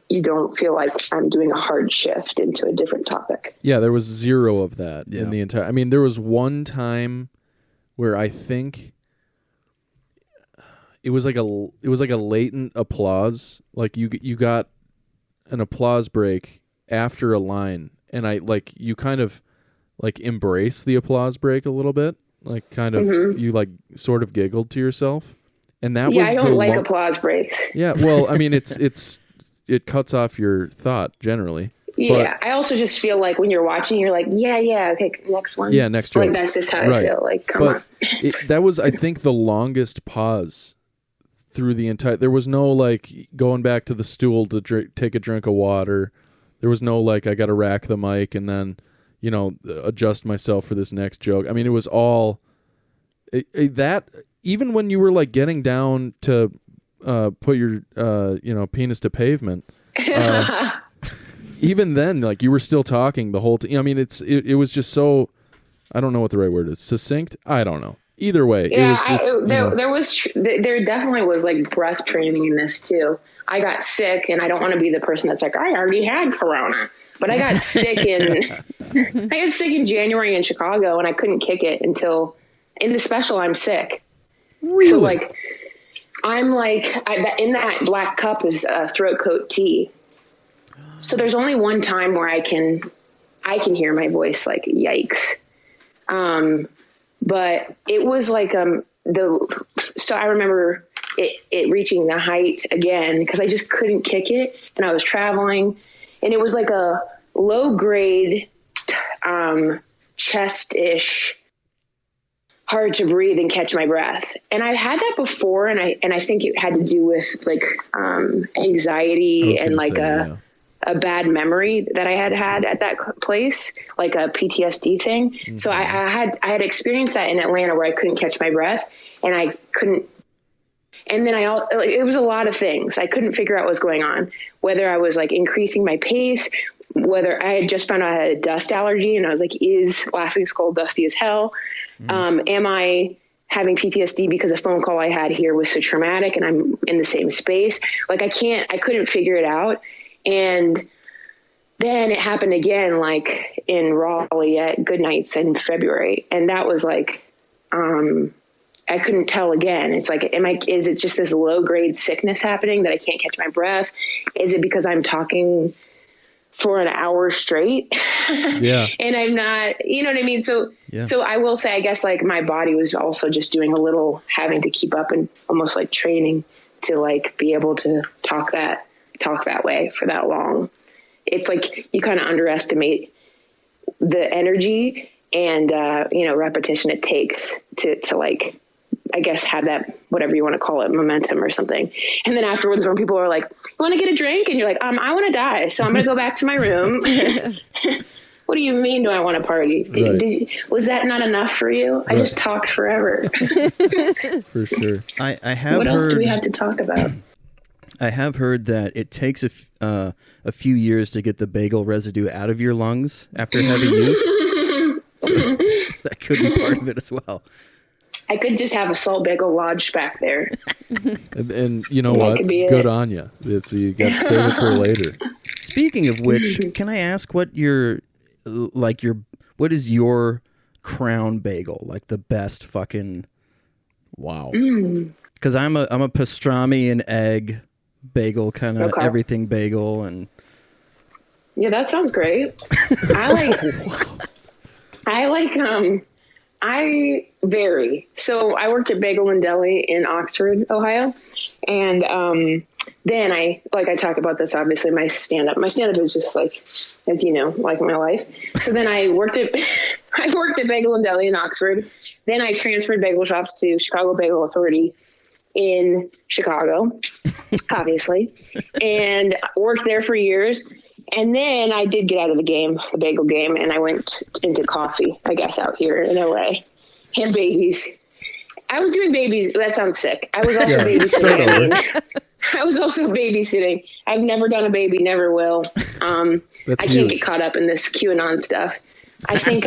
Speaker 5: you don't feel like I'm doing a hard shift into a different topic.
Speaker 2: Yeah, there was zero of that in the entire. I mean, there was one time where I think it was like a latent applause. Like you got an applause break after a line, and I like you kind of like embrace the applause break a little bit, like kind of you like sort of giggled to yourself, and that was
Speaker 5: I don't like applause breaks.
Speaker 2: Yeah, well, I mean, it cuts off your thought generally.
Speaker 5: Yeah, I also just feel like when you're watching, you're like, yeah, okay, next one.
Speaker 2: Yeah, next joke.
Speaker 5: Like that's just how I feel. Like, come on.
Speaker 2: That was, I think, the longest pause through the entire. There was no like going back to the stool to take a drink of water. There was no like I got to rack the mic and then adjust myself for this next joke. I mean, it was all that. Even when you were like getting down to put your penis to pavement. Even then, like you were still talking the whole time. I mean, it was just so. I don't know what the right word is. Succinct. I don't know. Either way, it was just.
Speaker 5: There definitely was like breath training in this too. I got sick, and I don't want to be the person that's like, I already had corona, but I got sick in January in Chicago, and I couldn't kick it until in the special. I'm sick.
Speaker 2: Really?
Speaker 5: So like, I'm like in that black cup is throat coat tea. So there's only one time where I can hear my voice, like, yikes. But it was like, so I remember it reaching the height again, cause I just couldn't kick it. And I was traveling, and it was like a low grade, chest-ish, hard to breathe and catch my breath. And I had that before. And I think it had to do with like, anxiety and like a bad memory that I had at that place, like a PTSD thing. Mm-hmm. So I had experienced that in Atlanta where I couldn't catch my breath, and I couldn't. And then it was a lot of things. I couldn't figure out what was going on, whether I was like increasing my pace, whether I had just found out I had a dust allergy, and I was like, last week's cold dusty as hell? Mm-hmm. Am I having PTSD because a phone call I had here was so traumatic and I'm in the same space? Like I couldn't figure it out. And then it happened again, like in Raleigh at Goodnights in February. And that was like, I couldn't tell again. It's like, is it just this low grade sickness happening that I can't catch my breath? Is it because I'm talking for an hour straight?
Speaker 2: Yeah.
Speaker 5: And I'm not, you know what I mean? So I will say, I guess like my body was also just doing a little, having to keep up and almost like training to like be able to talk that way for that long. It's like you kind of underestimate the energy and repetition it takes to like, I guess, have that, whatever you want to call it, momentum or something. And then afterwards, when people are like, you want to get a drink? And you're like, I want to die, so I'm going to go back to my room. What do you mean, do I want to party?
Speaker 2: Right.
Speaker 5: Was that not enough for you? I just talked forever.
Speaker 2: For sure.
Speaker 4: I have
Speaker 5: What
Speaker 4: heard,
Speaker 5: else do we have to talk about?
Speaker 4: I have heard that it takes a few years to get the bagel residue out of your lungs after heavy use. So that could be part of it as well.
Speaker 5: I could just have a salt bagel lodged back there.
Speaker 2: and you know what? Good on you. You got to save it for later.
Speaker 4: Speaking of which, can I ask what what is your crown bagel? Like the best fucking.
Speaker 2: Wow.
Speaker 4: Because I'm a pastrami and egg bagel kind of everything bagel, and
Speaker 5: yeah, that sounds great. I vary. So I worked at Bagel and Deli in Oxford, Ohio. And then I talk about this, obviously, my stand-up. My stand-up is just like, as you know, like my life. So then I worked at Bagel and Deli in Oxford. Then I transferred bagel shops to Chicago Bagel Authority in Chicago, obviously, and worked there for years. And then I did get out of the bagel game, and I went into coffee, I guess, out here in LA, and babies. I was doing babies. That sounds sick. I was also babysitting. I was also babysitting. I've never done a baby, never will. I can't get caught up in this QAnon stuff. I think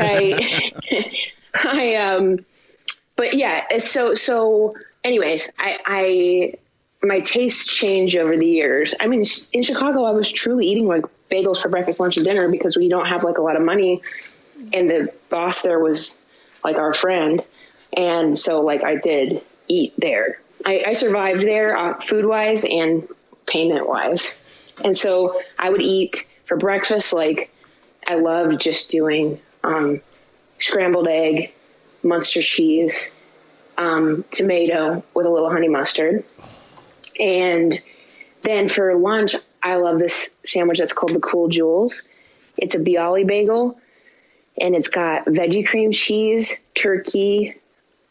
Speaker 5: but yeah, so anyways, my tastes change over the years. I mean, in Chicago, I was truly eating like bagels for breakfast, lunch, and dinner because we don't have like a lot of money. And the boss there was like our friend. And so like I did eat there. I survived there food wise and payment wise. And so I would eat for breakfast, like I love just doing scrambled egg, Munster cheese, tomato with a little honey mustard. And then for lunch, I love this sandwich that's called the Cool Jewels. It's a Bialy bagel, and it's got veggie cream cheese, turkey,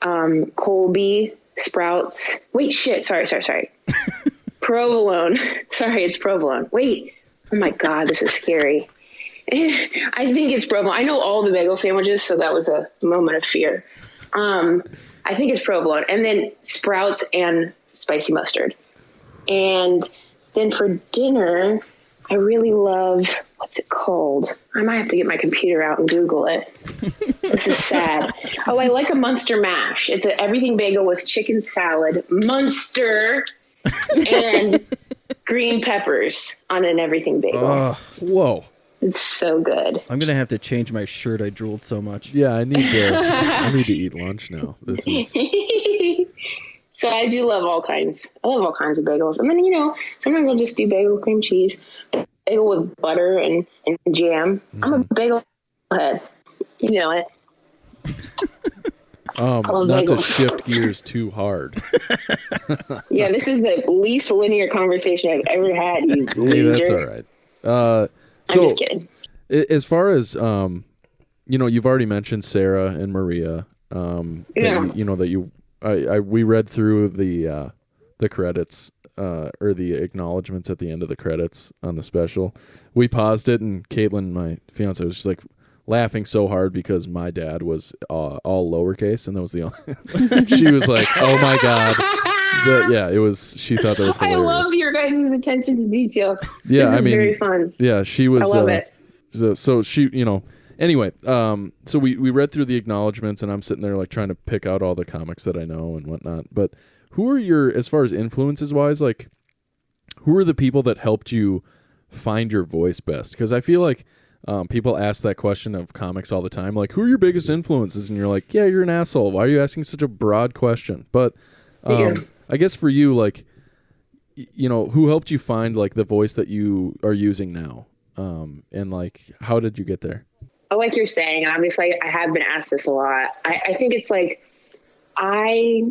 Speaker 5: Colby, sprouts. Wait, shit. Sorry. Provolone. Sorry, it's provolone. Wait. Oh my God, this is scary. I think it's provolone. I know all the bagel sandwiches, so that was a moment of fear. I think it's provolone, and then sprouts and spicy mustard. And then for dinner, I really love, what's it called? I might have to get my computer out and Google it. This is sad. Oh, I like a Munster mash. It's an everything bagel with chicken salad, Munster, and green peppers on an everything bagel.
Speaker 2: Whoa.
Speaker 5: It's so good.
Speaker 4: I'm gonna have to change my shirt. I drooled so much.
Speaker 2: Yeah, I need to eat lunch now. This is.
Speaker 5: So I do love all kinds. I love all kinds of bagels. And then, sometimes I'll just do bagel cream cheese, bagel with butter and jam. Mm-hmm. I'm a bagel head. You know it.
Speaker 2: Not bagels. To shift gears too hard.
Speaker 5: Yeah, this is the least linear conversation I've ever had. You
Speaker 2: hey, that's all right. So,
Speaker 5: I'm just kidding.
Speaker 2: As far as you've already mentioned Sarah and Maria. We read through the credits or the acknowledgments at the end of the credits on the special. We paused it, and Caitlin, my fiance, was just like laughing so hard because my dad was all lowercase, and that was the only. She was like, "Oh my God." It was. She thought that was hilarious.
Speaker 5: I love your guys' attention to detail.
Speaker 2: Yeah,
Speaker 5: this is very fun.
Speaker 2: Yeah, she was.
Speaker 5: I love it.
Speaker 2: So she, Anyway, so we read through the acknowledgments, and I'm sitting there like trying to pick out all the comics that I know and whatnot. But who are your, as far as influences wise, like who are the people that helped you find your voice best? Because I feel like people ask that question of comics all the time, like who are your biggest influences? And you're like, yeah, you're an asshole. Why are you asking such a broad question? But I guess for you, like, who helped you find like the voice that you are using now? And like, how did you get there?
Speaker 5: Like you're saying, obviously I have been asked this a lot. I think it's like, I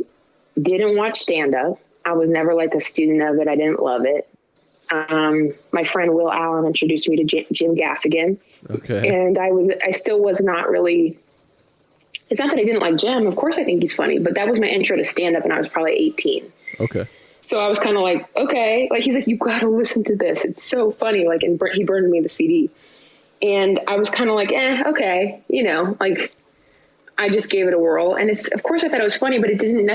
Speaker 5: didn't watch stand-up. I was never like a student of it. I didn't love it. My friend Will Allen introduced me to Jim Gaffigan.
Speaker 2: Okay.
Speaker 5: And I still was not really, it's not that I didn't like Jim. Of course I think he's funny, but that was my intro to stand-up, and I was probably 18.
Speaker 2: Okay. So
Speaker 5: I was kind of like, okay. Like, he's like, you got to listen to this. It's so funny. Like, and he burned me the CD. And I was kind of like, okay, like I just gave it a whirl. And of course I thought it was funny, but it didn't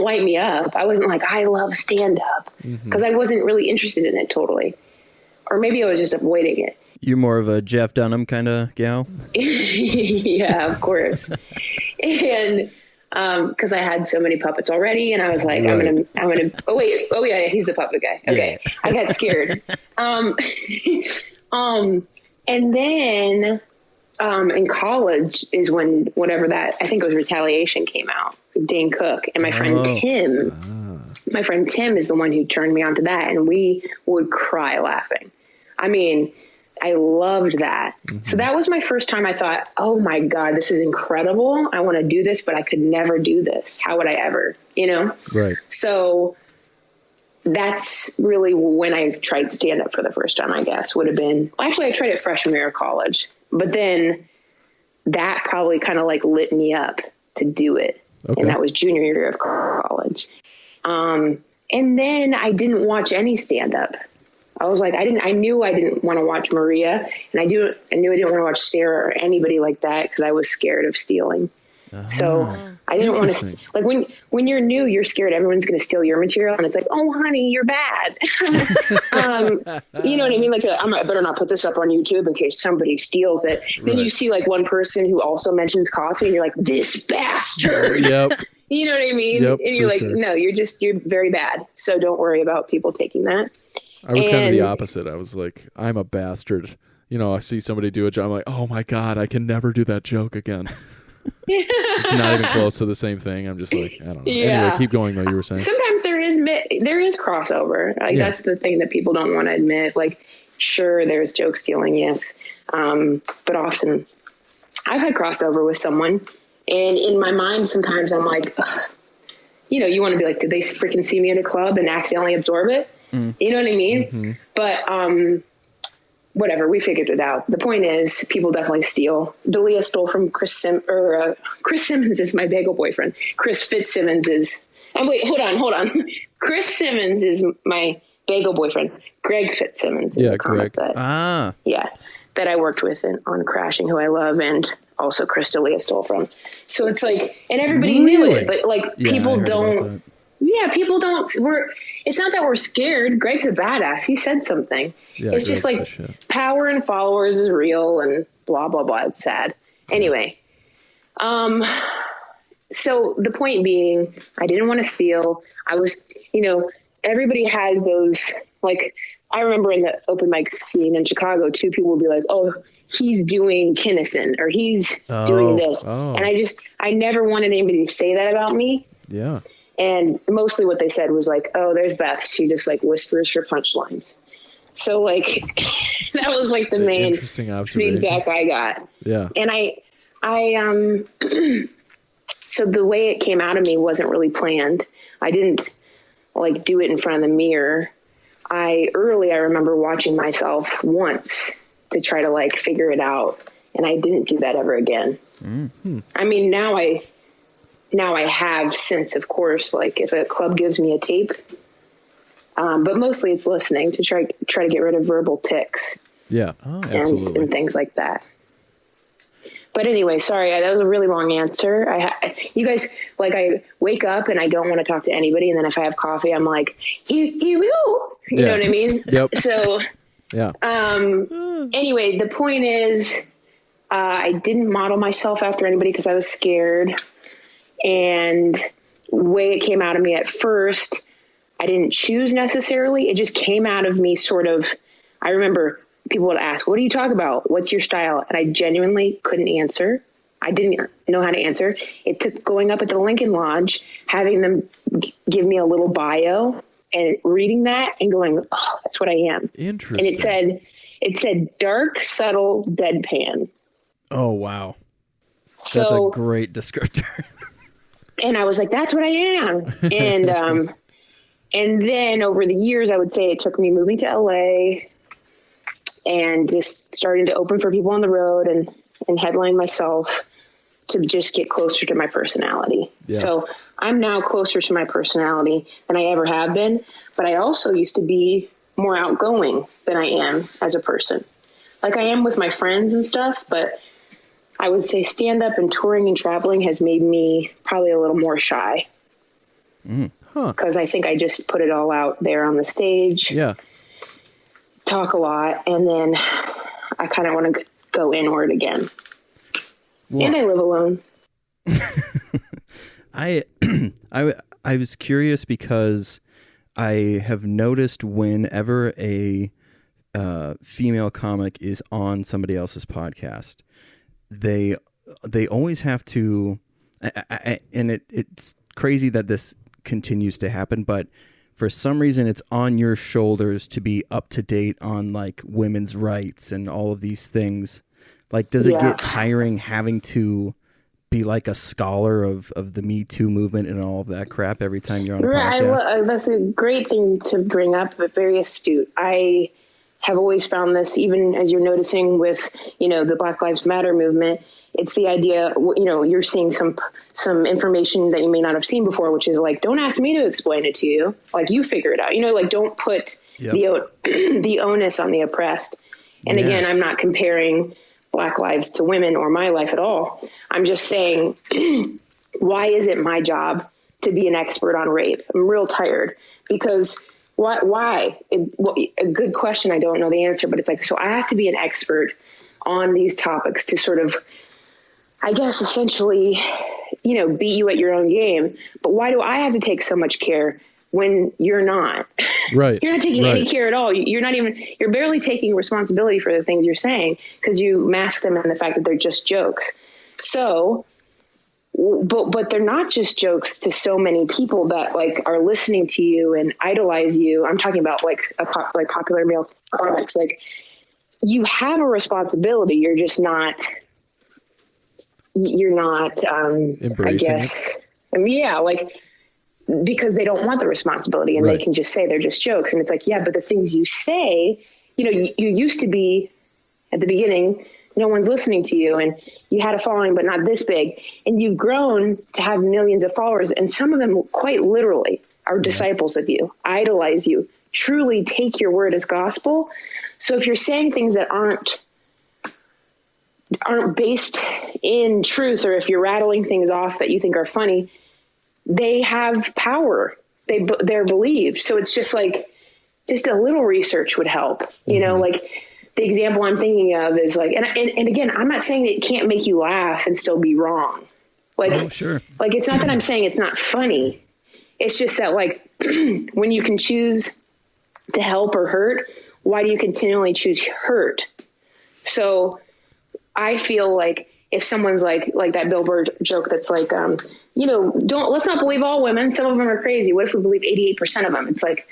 Speaker 5: light me up. I wasn't like, I love stand up, because I wasn't really interested in it totally. Or maybe I was just avoiding it.
Speaker 4: You're more of a Jeff Dunham kind of gal?
Speaker 5: Yeah, of course. And because I had so many puppets already, and I was like, right. I'm gonna. Oh yeah, he's the puppet guy. Okay, yeah. I got scared. And then in college is when whatever that, I think it was Retaliation, came out. Dane Cook and my friend Tim. My friend Tim is the one who turned me on to that, and we would cry laughing. I mean, I loved that. Mm-hmm. So that was my first time I thought, oh my God, this is incredible. I want to do this, but I could never do this. How would I ever, Right. So that's really when I tried stand up for the first time, I guess, would have been, actually I tried it freshman year of college, but then that probably kind of like lit me up to do it. Okay. And that was junior year of college. And then I didn't watch any stand up. I was like, I knew I didn't want to watch Maria, and I knew I didn't want to watch Sarah or anybody like that, because I was scared of stealing. So I didn't want to, like, when you're new, you're scared everyone's going to steal your material, and it's like, oh honey, you're bad. You know what I mean? Like, I better not put this up on YouTube in case somebody steals it. Right. Then you see like one person who also mentions coffee, and you're like, this bastard.
Speaker 2: Yep.
Speaker 5: You know what I mean?
Speaker 2: Yep,
Speaker 5: and you're like,
Speaker 2: sure.
Speaker 5: No, you're very bad. So don't worry about people taking that.
Speaker 2: I was kind of the opposite. I was like, I'm a bastard. I see somebody do a joke, I'm like, oh my God, I can never do that joke again. It's not even close to the same thing. I'm just like, I don't know. Yeah. Anyway, keep going though, you were saying.
Speaker 5: Sometimes there is crossover. Like, that's the thing that people don't want to admit. Like, Sure, there's joke stealing, yes. But often I've had crossover with someone, and in my mind, sometimes I'm like, ugh, you want to be like, did they freaking see me in a club and accidentally absorb it? You know what I mean? Mm-hmm. But whatever, we figured it out. The point is, people definitely steal. Dalia stole from Chris Simmons is my bagel boyfriend. Chris Fitzsimmons is. And wait, hold on. Chris Simmons is my bagel boyfriend. Greg Fitzsimmons is the comic that that I worked with on Crashing, who I love, and also Chris D'Elia stole from. So it's like, and everybody knew it, but like people don't. Yeah, people don't. It's not that we're scared. Greg's a badass. He said something. Yeah, it's just like power and followers is real and blah blah blah. It's sad. Anyway, so the point being, I didn't want to steal. I was, everybody has those. Like, I remember in the open mic scene in Chicago, 2 people would be like, "Oh, he's doing Kinnison," or "He's doing this," and I never wanted anybody to say that about me.
Speaker 2: Yeah.
Speaker 5: And mostly what they said was like, "Oh, there's Beth. She just like whispers her punchlines." So like that was like the main
Speaker 2: interesting observation.
Speaker 5: Feedback I got.
Speaker 2: Yeah.
Speaker 5: And I so the way it came out of me wasn't really planned. I didn't like do it in front of the mirror. I remember watching myself once to try to like figure it out, and I didn't do that ever again. Mm-hmm. I mean, now I have since, of course, like if a club gives me a tape, but mostly it's listening to try to get rid of verbal tics.
Speaker 2: Yeah, absolutely.
Speaker 5: And things like that. But anyway, sorry, that was a really long answer. You guys, like, I wake up and I don't want to talk to anybody, and then if I have coffee, I'm like, here we go. You know what I mean?
Speaker 2: Yep.
Speaker 5: So,
Speaker 2: yeah.
Speaker 5: Anyway, the point is, I didn't model myself after anybody because I was scared. And the way it came out of me at first, I didn't choose necessarily. It just came out of me sort of. I remember people would ask, "What do you talk about? What's your style?" And I genuinely couldn't answer. I didn't know how to answer. It took going up at the Lincoln Lodge, having them give me a little bio and reading that and going, "Oh, that's what I am."
Speaker 2: Interesting.
Speaker 5: And it said dark, subtle, deadpan.
Speaker 4: Oh, wow.
Speaker 5: So,
Speaker 4: that's a great descriptor.
Speaker 5: And I was like, that's what I am. And then over the years, I would say it took me moving to LA and just starting to open for people on the road and headline myself to just get closer to my personality. Yeah. So I'm now closer to my personality than I ever have been, but I also used to be more outgoing than I am as a person. Like I am with my friends and stuff, but I would say stand up and touring and traveling has made me probably a little more shy. Because I think I just put it all out there on the stage. Yeah. Talk a lot. And then I kind of want to go inward again. Well, and I live alone.
Speaker 4: I was curious because I have noticed whenever a female comic is on somebody else's podcast, they always have to, and it's crazy that this continues to happen, but for some reason it's on your shoulders to be up to date on like women's rights and all of these things. Like, does it get tiring having to be like a scholar of the Me Too movement and all of that crap every time you're on a podcast?
Speaker 5: That's a great thing to bring up, but very astute. I have always found this, even as you're noticing with, the Black Lives Matter movement, it's the idea, you're seeing some information that you may not have seen before, which is like, don't ask me to explain it to you. Like, you figure it out, like, don't put the onus on the oppressed. And again, I'm not comparing Black lives to women or my life at all. I'm just saying, why is it my job to be an expert on rape? I'm real tired because why? A good question. I don't know the answer, but it's like, so I have to be an expert on these topics to sort of, I guess, essentially, beat you at your own game. But why do I have to take so much care when you're not?
Speaker 2: Right.
Speaker 5: You're not taking any care at all. You're barely taking responsibility for the things you're saying because you mask them in the fact that they're just jokes. So but they're not just jokes to so many people that like are listening to you and idolize you. I'm talking about like popular male comics. Like, you have a responsibility. You're not
Speaker 2: embracing
Speaker 5: I guess
Speaker 2: it.
Speaker 5: I mean, yeah, like, because they don't want the responsibility and
Speaker 2: Right.
Speaker 5: they can just say they're just jokes. And it's like, yeah, but the things you say, you know, you used to be at the beginning, no one's listening to you, and you had a following, but not this big. And you've grown to have millions of followers. And some of them quite literally are disciples of you, idolize you, truly take your word as gospel. So if you're saying things that aren't based in truth, or if you're rattling things off that you think are funny, they have power. They're believed. So it's just like, just a little research would help, you know, like the example I'm thinking of is like, and again, I'm not saying that it can't make you laugh and still be wrong. Like,
Speaker 4: Oh, sure.
Speaker 5: Like, it's not that I'm saying it's not funny. It's just that, like, when you can choose to help or hurt, why do you continually choose hurt? So I feel like if someone's like that Bill Burr joke that's like, you know, let's not believe all women. Some of them are crazy. What if we believe 88% of them? It's like,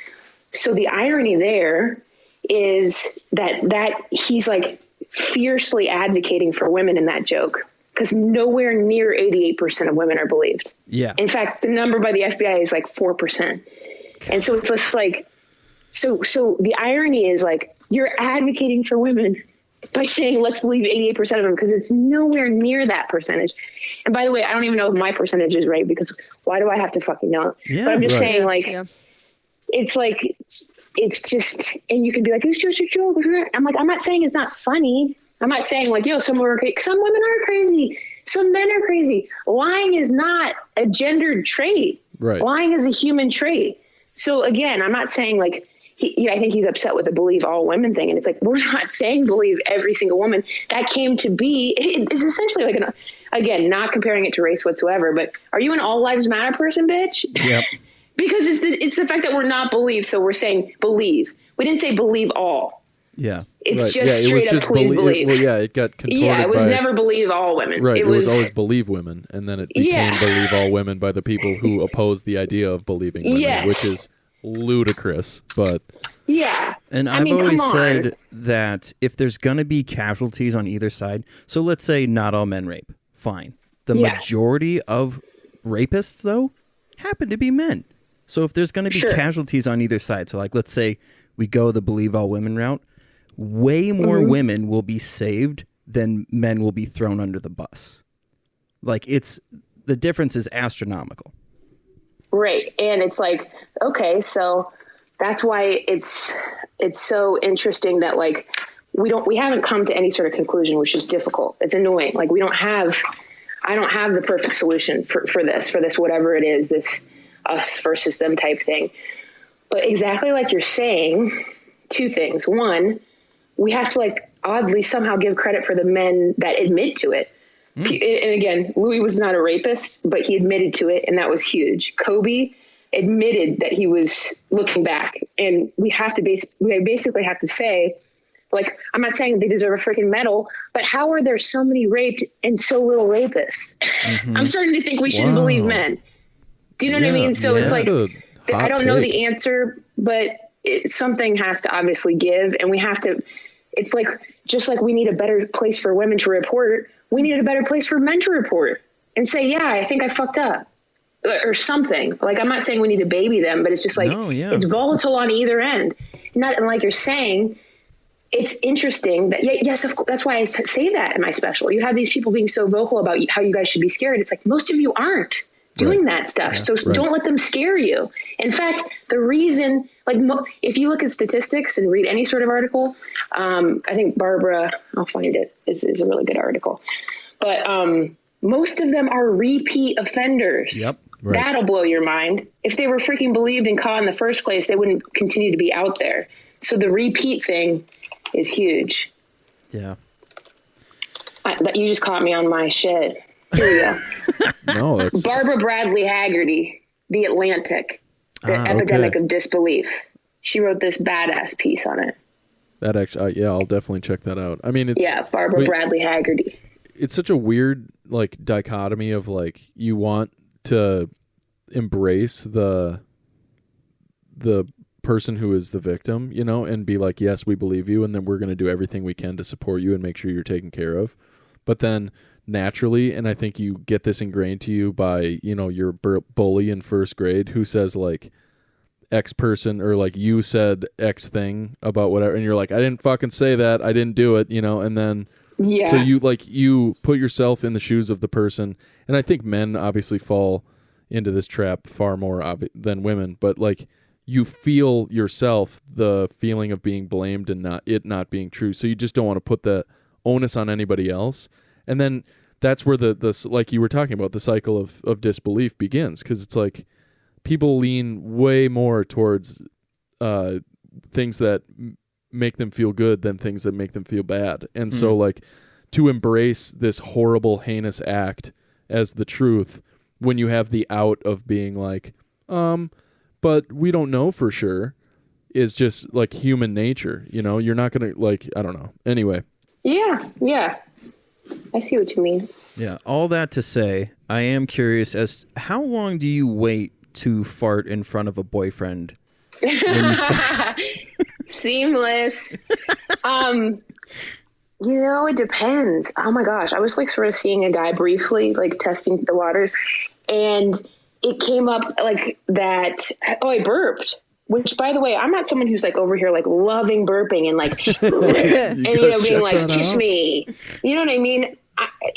Speaker 5: so the irony there is that he's like fiercely advocating for women in that joke, because nowhere near 88% of women are believed.
Speaker 4: Yeah.
Speaker 5: In fact, the number by the FBI is like 4%. And so it's just like, so the irony is like, you're advocating for women by saying, let's believe 88% of them, because it's nowhere near that percentage. And by the way, I don't even know if my percentage is right, because why do I have to fucking know?
Speaker 4: Yeah,
Speaker 5: but I'm just
Speaker 2: right.
Speaker 5: saying, like,
Speaker 3: Yeah.
Speaker 5: it's like, it's just, and you can be like, it's just a joke. I'm like, I'm not saying it's not funny. I'm not saying like, yo, some women are crazy. Some men are crazy. Lying is not a gendered trait.
Speaker 2: Right.
Speaker 5: Lying is a human trait. So again, I'm not saying like, I think he's upset with the believe all women thing. And it's like, we're not saying believe every single woman. That came to be, it's essentially like again, not comparing it to race whatsoever, but are you an all lives matter person, bitch?
Speaker 4: Yep.
Speaker 5: Because it's the fact that we're not believe. So we're saying believe. We didn't say believe all.
Speaker 4: Yeah.
Speaker 5: It's
Speaker 2: Right.
Speaker 5: just
Speaker 2: it was
Speaker 5: straight
Speaker 2: just
Speaker 5: up please believe.
Speaker 2: Well, yeah, it got contorted.
Speaker 5: Yeah, it was
Speaker 2: by,
Speaker 5: never believe all women.
Speaker 2: Right. It was always believe women, and then it became
Speaker 5: Yeah.
Speaker 2: believe all women by the people who oppose the idea of believing women,
Speaker 5: Yes.
Speaker 2: which is ludicrous. But
Speaker 5: Yeah.
Speaker 4: And
Speaker 5: I
Speaker 4: I've
Speaker 5: mean,
Speaker 4: always
Speaker 5: come on.
Speaker 4: said that if there's going to be casualties on either side, so let's say not all men rape, fine. The
Speaker 5: Yeah.
Speaker 4: majority of rapists, though, happen to be men. So if there's going to be
Speaker 5: Sure.
Speaker 4: casualties on either side, so like let's say we go the believe all women route, way more
Speaker 5: Mm-hmm.
Speaker 4: women will be saved than men will be thrown under the bus. Like the difference is astronomical.
Speaker 5: Right. And it's like, okay, so that's why it's so interesting that like we haven't come to any sort of conclusion, which is difficult. It's annoying. Like I don't have the perfect solution for this, whatever it is, this us versus them type thing. But exactly like you're saying, two things. One, we have to like oddly somehow give credit for the men that admit to it. And again, Louis was not a rapist, but he admitted to it, and that was huge. Kobe admitted that he was looking back, and we basically have to say, like, I'm not saying they deserve a freaking medal, but how are there so many raped and so little rapists?
Speaker 4: Mm-hmm.
Speaker 5: I'm starting to think we shouldn't
Speaker 2: Wow.
Speaker 5: believe men. Do you know what I mean? So it's
Speaker 2: That's
Speaker 5: like,
Speaker 2: a hot
Speaker 5: I don't know
Speaker 2: take.
Speaker 5: the answer, but something has to obviously give, and we have to. It's like, just like we need a better place for women to report, we need a better place for men to report and say, yeah, I think I fucked up or something. Like, I'm not saying we need to baby them, but it's just like, it's volatile on either end. And like you're saying, it's interesting that, yes, of course, that's why I say that in my special. You have these people being so vocal about how you guys should be scared. It's like, most of you aren't doing that stuff. So don't let them scare you. In fact, the reason, like, if you look at statistics and read any sort of article, I think Barbara, I'll find it, is a really good article, but most of them are repeat offenders.
Speaker 4: Yep.
Speaker 2: Right.
Speaker 5: That'll blow your mind. If they were freaking believed and caught in the first place, they wouldn't continue to be out there. So the repeat thing is huge.
Speaker 4: Yeah.
Speaker 5: You just caught me on my shit. Here we go.
Speaker 2: No, that's
Speaker 5: Barbara Bradley Haggerty, The Atlantic, The Epidemic of Disbelief. She wrote this badass piece on it.
Speaker 2: that actually. Yeah, I'll definitely check that out. I mean, it's
Speaker 5: Barbara Bradley Haggerty.
Speaker 2: It's such a weird like dichotomy of like you want to embrace the person who is the victim, you know, and be like, yes, we believe you, and then we're going to do everything we can to support you and make sure you're taken care of. But then naturally, and I think you get this ingrained to you by, you know, your bully in first grade who says like X person, or like you said X thing about whatever, and you're like, I didn't fucking say that, I didn't do it, you know, and then so you put yourself in the shoes of the person, and I think men obviously fall into this trap far more than women, but like you feel yourself the feeling of being blamed and not being true, so you just don't want to put the onus on anybody else, and then that's where the like you were talking about, the cycle of disbelief begins, because it's like people lean way more towards things that make them feel good than things that make them feel bad. And so like to embrace this horrible, heinous act as the truth when you have the out of being like, but we don't know for sure, is just like human nature. You know, you're not going to like, I don't know. Anyway.
Speaker 5: Yeah. I see what you mean.
Speaker 4: Yeah. All that to say, I am curious as how long do you wait to fart in front of a boyfriend when you start?
Speaker 5: Seamless. You know, it depends. Oh my gosh. I was like sort of seeing a guy briefly, like testing the waters, and it came up like that. Oh, I burped. Which, by the way, I'm not someone who's like over here like loving burping and like, and you know, being like, kiss me. You know what I mean?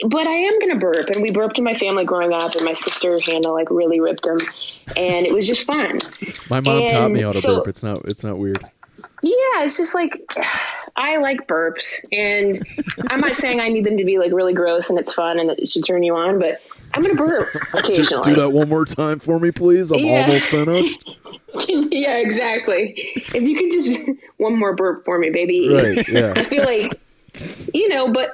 Speaker 5: But I am gonna burp, and we burped in my family growing up, and my sister Hannah like really ripped them, and it was just fun.
Speaker 2: My mom taught me how to burp. It's not weird.
Speaker 5: Yeah, it's just like I like burps, and I'm not saying I need them to be like really gross and it's fun and it should turn you on, but I'm gonna burp occasionally.
Speaker 2: Do that one more time for me, please. I'm almost finished.
Speaker 5: Yeah, exactly. If you could just one more burp for me, baby.
Speaker 2: Right. Yeah.
Speaker 5: I feel like, you know, but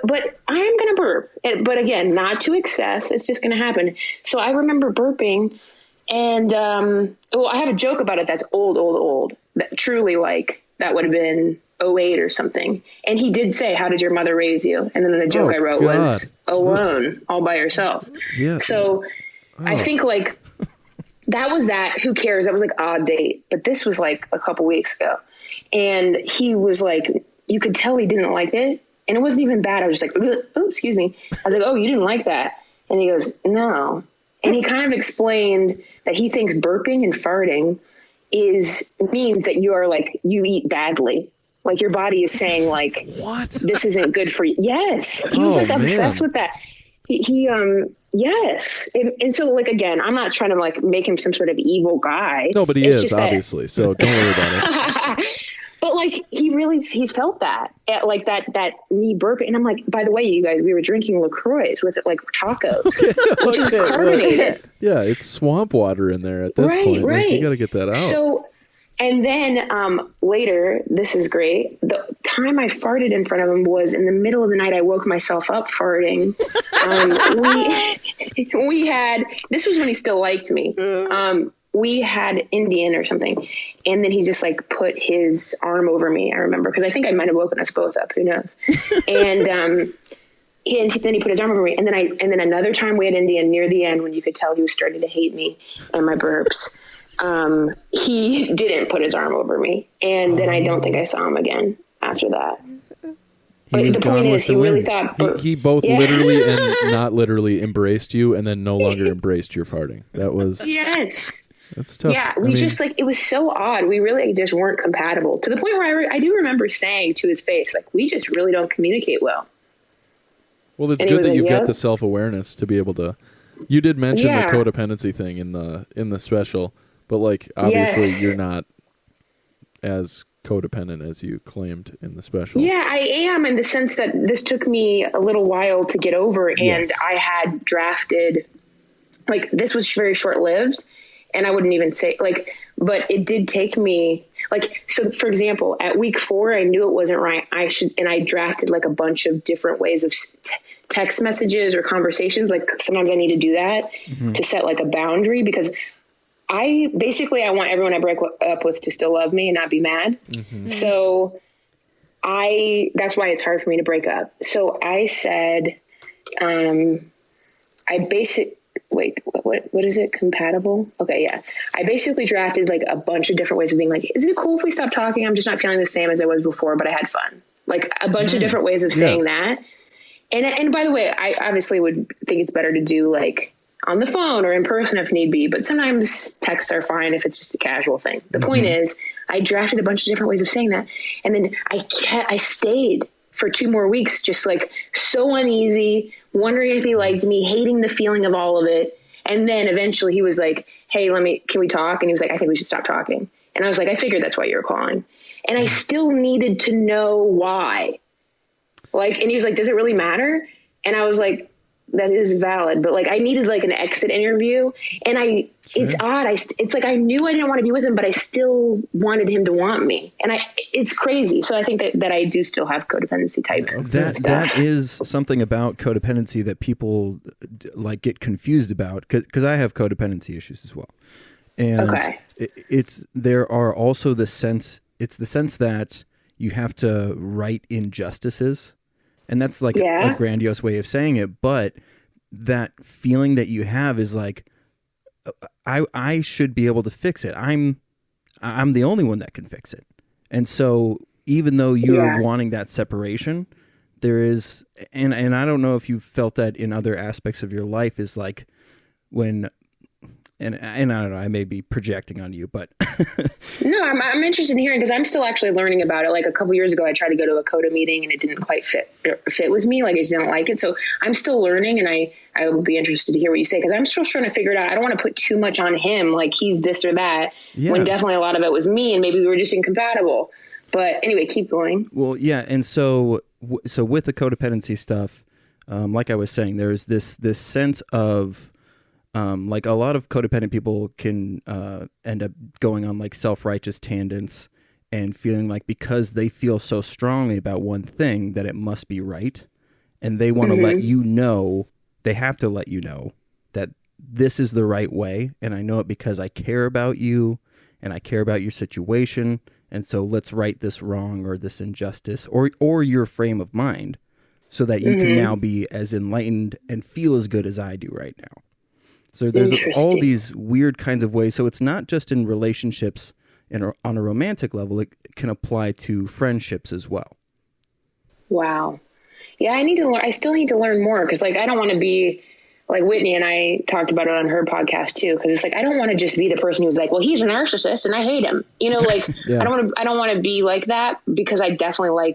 Speaker 5: I am gonna burp, but again, not to excess. It's just gonna happen. So I remember burping, and I have a joke about it. That's old. That truly like. That would have been 2008 or something. And he did say, how did your mother raise you? And then the joke I wrote was alone, all by yourself.
Speaker 2: Yeah.
Speaker 5: So I think like that was that. Who cares? That was like odd date. But this was like a couple weeks ago. And he was like, you could tell he didn't like it. And it wasn't even bad. I was just like, oh, excuse me. I was like, oh, you didn't like that. And he goes, no. And he kind of explained that he thinks burping and farting means that you are like, you eat badly. Like your body is saying like,
Speaker 2: what?
Speaker 5: This isn't good for you. Yes. He was like obsessed with that. Yes. And so like, again, I'm not trying to like make him some sort of evil guy.
Speaker 2: No, but he is obviously. So don't worry about it.
Speaker 5: But like, he felt that like that me burping. And I'm like, by the way, you guys, we were drinking LaCroix with it, like tacos, which is carbonated.
Speaker 2: Yeah. It's swamp water in there at this point.
Speaker 5: Right.
Speaker 2: Like, you got to get that out.
Speaker 5: So, and then later, this is great. The time I farted in front of him was in the middle of the night. I woke myself up farting. We had, this was when he still liked me. We had Indian or something. And then he just like put his arm over me. I remember, because I think I might have woken us both up. Who knows? And then he put his arm over me. And then another time we had Indian near the end when you could tell he was starting to hate me and my burps. He didn't put his arm over me. And then I don't think I saw him again after that.
Speaker 4: He was gone with the wind.
Speaker 5: Really thought
Speaker 2: he both literally and not literally embraced you, and then no longer embraced your farting. That was...
Speaker 5: Yes.
Speaker 2: That's tough.
Speaker 5: Yeah, just like, it was so odd. We really just weren't compatible, to the point where I do remember saying to his face, like, we just really don't communicate well.
Speaker 2: Well, it's good that you've got the self-awareness to be able to... You did mention the codependency thing in the special, but like, obviously you're not as codependent as you claimed in the special.
Speaker 5: Yeah, I am, in the sense that this took me a little while to get over, and I had drafted, like, this was very short-lived, and I wouldn't even say, like, but it did take me, like, so for example, at week 4, I knew it wasn't right. I drafted like a bunch of different ways of text messages or conversations. Like sometimes I need to do that to set like a boundary, because I want everyone I break up with to still love me and not be mad. So that's why it's hard for me to break up. So I said, what is it? Compatible? Okay. Yeah. I basically drafted like a bunch of different ways of being like, is it cool if we stop talking? I'm just not feeling the same as I was before, but I had fun. Like a bunch of different ways of saying that. And by the way, I obviously would think it's better to do like on the phone or in person if need be, but sometimes texts are fine if it's just a casual thing. The point is, I drafted a bunch of different ways of saying that. And then I stayed for 2 more weeks, just like so uneasy, wondering if he liked me, hating the feeling of all of it. And then eventually he was like, hey, can we talk? And he was like, I think we should stop talking. And I was like, I figured that's why you were calling. And I still needed to know why. Like, and he was like, does it really matter? And I was like, that is valid. But like, I needed like an exit interview, and it's odd. It's like, I knew I didn't want to be with him, but I still wanted him to want me. And it's crazy. So I think that I do still have codependency type stuff.
Speaker 4: That is something about codependency that people like get confused about. Cause I have codependency issues as well. And there are also the sense that you have to right injustices. And that's like a grandiose way of saying it, but that feeling that you have is like, I should be able to fix it. I'm the only one that can fix it. And so even though you're wanting that separation, there is, and I don't know if you've felt that in other aspects of your life, is like when, and I don't know, I may be projecting on you, but
Speaker 5: no, I'm interested in hearing, because I'm still actually learning about it. Like a couple years ago, I tried to go to a CODA meeting and it didn't quite fit with me. Like I just didn't like it. So I'm still learning, and I would be interested to hear what you say, because I'm still trying to figure it out. I don't want to put too much on him, like he's this or that, when definitely a lot of it was me, and maybe we were just incompatible. But anyway, keep going.
Speaker 4: Well, yeah. And so with the codependency stuff, like I was saying, there's this sense of, like a lot of codependent people can end up going on like self-righteous tangents and feeling like because they feel so strongly about one thing that it must be right. And they want to let you know, they have to let you know that this is the right way. And I know it because I care about you and I care about your situation. And so let's right this wrong or this injustice or your frame of mind so that you can now be as enlightened and feel as good as I do right now. So there's all these weird kinds of ways. So it's not just in relationships and on a romantic level. It can apply to friendships as well.
Speaker 5: Wow. Yeah, I still need to learn more, because like I don't want to be like Whitney, and I talked about it on her podcast too, because it's like I don't want to just be the person who's like, well, he's a narcissist and I hate him. You know, like I don't want to be like that, because I definitely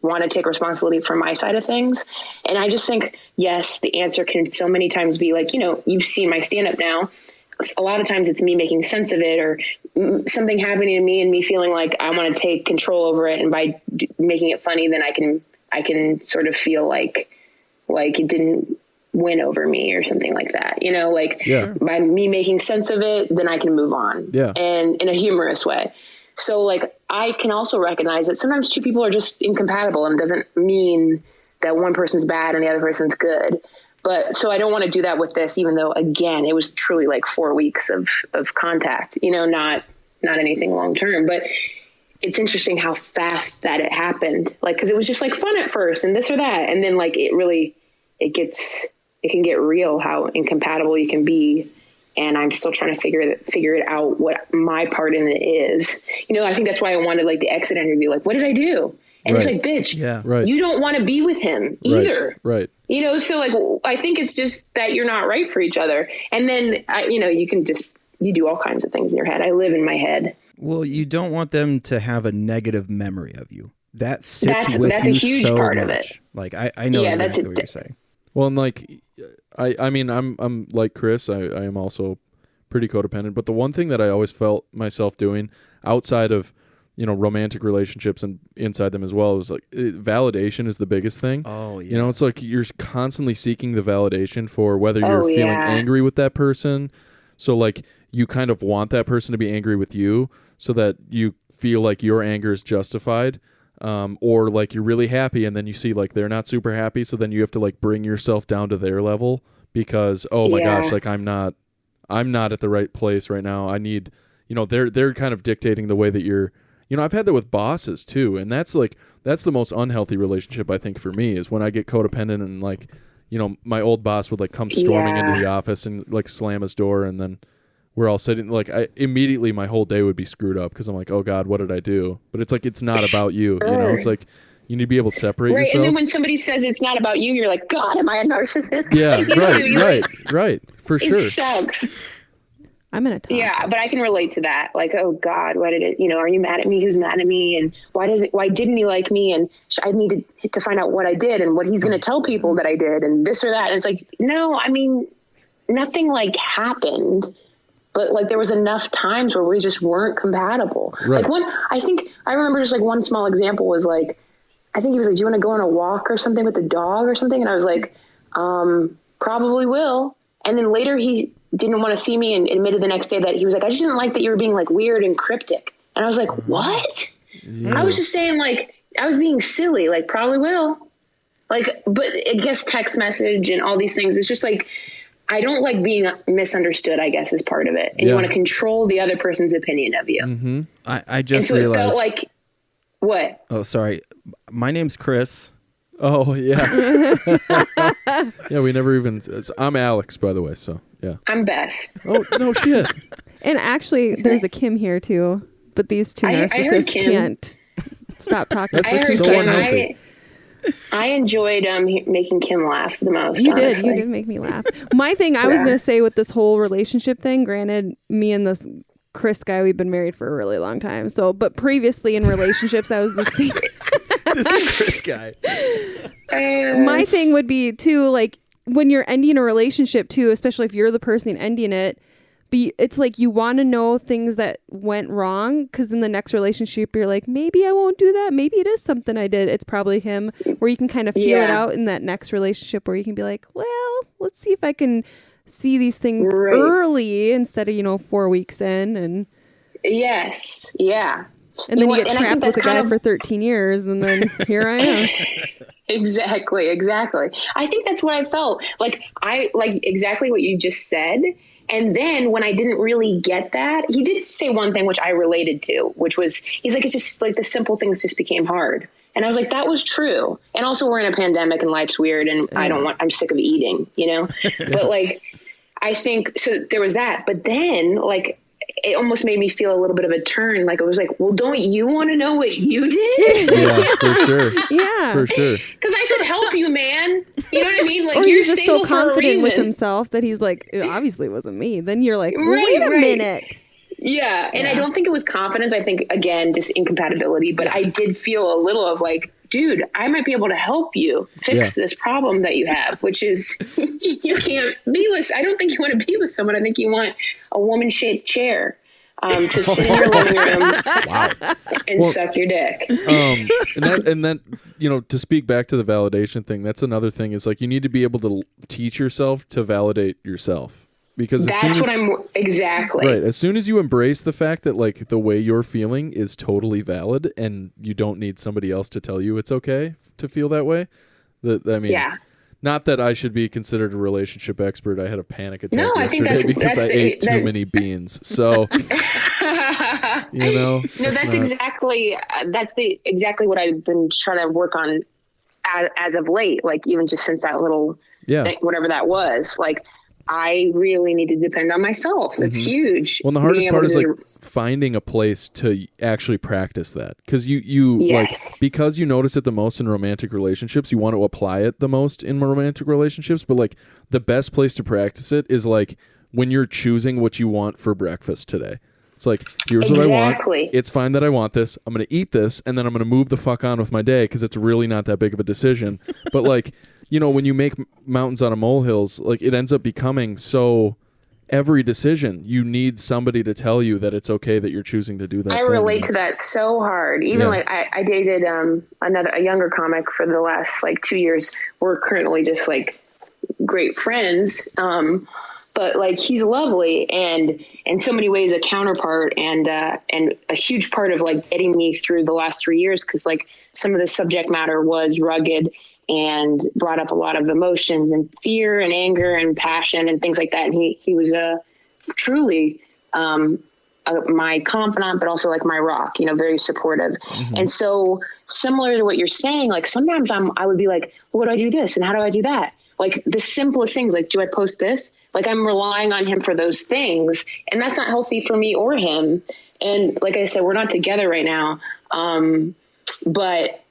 Speaker 5: want to take responsibility for my side of things. And I just think, yes, the answer can so many times be like, you know, you've seen my stand up now. A lot of times it's me making sense of it, or something happening to me and me feeling like I want to take control over it. And by making it funny, then I can sort of feel like it didn't win over me or something like that, you know, by me making sense of it, then I can move on and in a humorous way. So like, I can also recognize that sometimes two people are just incompatible, and it doesn't mean that one person's bad and the other person's good. But so I don't want to do that with this, even though again, it was truly like 4 weeks of contact, you know, not anything long-term, but it's interesting how fast that it happened. Like, cause it was just like fun at first and this or that. And then like, it can get real how incompatible you can be. And I'm still trying to figure it out what my part in it is. You know, I think that's why I wanted like the exit interview. Like, what did I do? And it's like, bitch, you don't want to be with him either.
Speaker 2: Right.
Speaker 5: You know, so like, I think it's just that you're not right for each other. And then, you do all kinds of things in your head. I live in my head.
Speaker 4: Well, you don't want them to have a negative memory of you. That sits with
Speaker 5: that's
Speaker 4: you
Speaker 5: a huge
Speaker 4: so
Speaker 5: part
Speaker 4: much.
Speaker 5: Of it.
Speaker 4: Like, I know exactly what you're saying.
Speaker 2: Well, and like, I mean, I'm like Chris. I am also pretty codependent. But the one thing that I always felt myself doing outside of, you know, romantic relationships and inside them as well is like validation is the biggest thing.
Speaker 4: Oh, yeah.
Speaker 2: You know, it's like you're constantly seeking the validation for whether you're feeling angry with that person. So like you kind of want that person to be angry with you so that you feel like your anger is justified. Or like you're really happy and then you see like they're not super happy, so then you have to like bring yourself down to their level because oh my gosh, like I'm not at the right place right now. I need, you know, they're kind of dictating the way that you're, you know, I've had that with bosses too, and that's the most unhealthy relationship I think for me is when I get codependent and like, you know, my old boss would like come storming into the office and like slam his door, and then we're all sitting, like, immediately my whole day would be screwed up because I'm like, oh God, what did I do? But it's like, it's not about you, you know? It's like, you need to be able to separate yourself.
Speaker 5: And then when somebody says it's not about you, you're like, God, am I a narcissist?
Speaker 2: Yeah, right, for sure.
Speaker 5: It sucks.
Speaker 3: I'm gonna talk.
Speaker 5: Yeah, but I can relate to that. Like, oh God, why did it? You know, are you mad at me? Who's mad at me? And why didn't he like me? And I needed to find out what I did and what he's going to tell people that I did and this or that. And it's like, no, I mean, nothing like happened. But like there was enough times where we just weren't compatible.
Speaker 2: Right.
Speaker 5: Like I remember just like one small example was like, I think he was like, do you want to go on a walk or something with the dog or something? And I was like, probably will. And then later he didn't want to see me and admitted the next day that he was like, I just didn't like that you were being like weird and cryptic. And I was like, what? Yeah. I was just saying like, I was being silly, like probably will. Like, but I guess text message and all these things, it's just like, I don't like being misunderstood, I guess, is part of it. And you want to control the other person's opinion of you.
Speaker 2: Mm-hmm.
Speaker 4: I just realized.
Speaker 5: It felt like, what?
Speaker 4: Oh, sorry. My name's Chris.
Speaker 2: Oh, yeah. Yeah, we never even... I'm Alex, by the way, so, yeah.
Speaker 5: I'm Beth.
Speaker 2: Oh, no shit.
Speaker 3: And actually, there's a Kim here, too. But these two narcissists can't stop talking.
Speaker 2: That's so unhealthy.
Speaker 5: I enjoyed making Kim laugh the most.
Speaker 3: You
Speaker 5: honestly.
Speaker 3: did make me laugh. My thing I was going to say with this whole relationship thing, granted, me and this Chris guy, we've been married for a really long time. So, but previously in relationships, I was the same.
Speaker 4: This is Chris guy.
Speaker 3: My thing would be too, like when you're ending a relationship too, especially if you're the person ending it, it's like you want to know things that went wrong, because in the next relationship you're like, maybe I won't do that, maybe it is something I did. It's probably him, where you can kind of feel it out in that next relationship where you can be like, well, let's see if I can see these things early instead of 4 weeks in. And
Speaker 5: yes, yeah,
Speaker 3: and then you get trapped with a guy for 13 years and then here I am.
Speaker 5: Exactly. I think that's what I felt like. I like exactly what you just said. And then when I didn't really get that, he did say one thing which I related to, which was, he's like, it's just like the simple things just became hard. And I was like, that was true. And also we're in a pandemic and life's weird and I'm sick of eating, but like, I think, so there was that, but then like, it almost made me feel a little bit of a turn. Like, it was like, well, don't you want to know what you did?
Speaker 2: Yeah, for sure.
Speaker 3: Yeah.
Speaker 2: For sure.
Speaker 5: Because I could help you, man. You know what I mean? Like,
Speaker 3: or
Speaker 5: you're
Speaker 3: he's just so confident with
Speaker 5: himself
Speaker 3: himself that he's like, it obviously wasn't me. Then you're like, wait a minute.
Speaker 5: Yeah. And I don't think it was confidence. I think, again, just incompatibility. But I did feel a little of like, dude, I might be able to help you fix this problem that you have, which is you can't be with, I don't think you want to be with someone. I think you want a woman-shaped chair to sit in your living room and suck your dick.
Speaker 2: And that, to speak back to the validation thing, that's another thing is like, you need to be able to teach yourself to validate yourself. Because
Speaker 5: exactly
Speaker 2: right. As soon as you embrace the fact that like the way you're feeling is totally valid and you don't need somebody else to tell you it's okay to feel that way. Not that I should be considered a relationship expert. I had a panic attack yesterday because I ate too many beans. So,
Speaker 5: No, that's exactly what I've been trying to work on as of late. Like even just since that little thing, whatever that was, like. I really need to depend on myself. It's huge.
Speaker 2: Well, and the hardest part is like finding a place to actually practice that. Because you like, because you notice it the most in romantic relationships, you want to apply it the most in romantic relationships. But like the best place to practice it is like when you're choosing what you want for breakfast today. It's like, here's what I want. It's fine that I want this. I'm going to eat this and then I'm going to move the fuck on with my day because it's really not that big of a decision. But like, when you make mountains out of molehills, like it ends up becoming so every decision, you need somebody to tell you that it's okay that you're choosing to do that.
Speaker 5: I relate to that so hard. Even like I dated a younger comic for the last like 2 years. We're currently just like great friends. But like he's lovely and in so many ways a counterpart and a huge part of like getting me through the last 3 years. Cause like some of the subject matter was rugged and brought up a lot of emotions and fear and anger and passion and things like that. And he was truly my confidant, but also like my rock, very supportive. Mm-hmm. And so similar to what you're saying, like sometimes I would be like, well, what do I do this? And how do I do that? like the simplest things, like, do I post this? Like, I'm relying on him for those things, and that's not healthy for me or him. And like I said, we're not together right now. But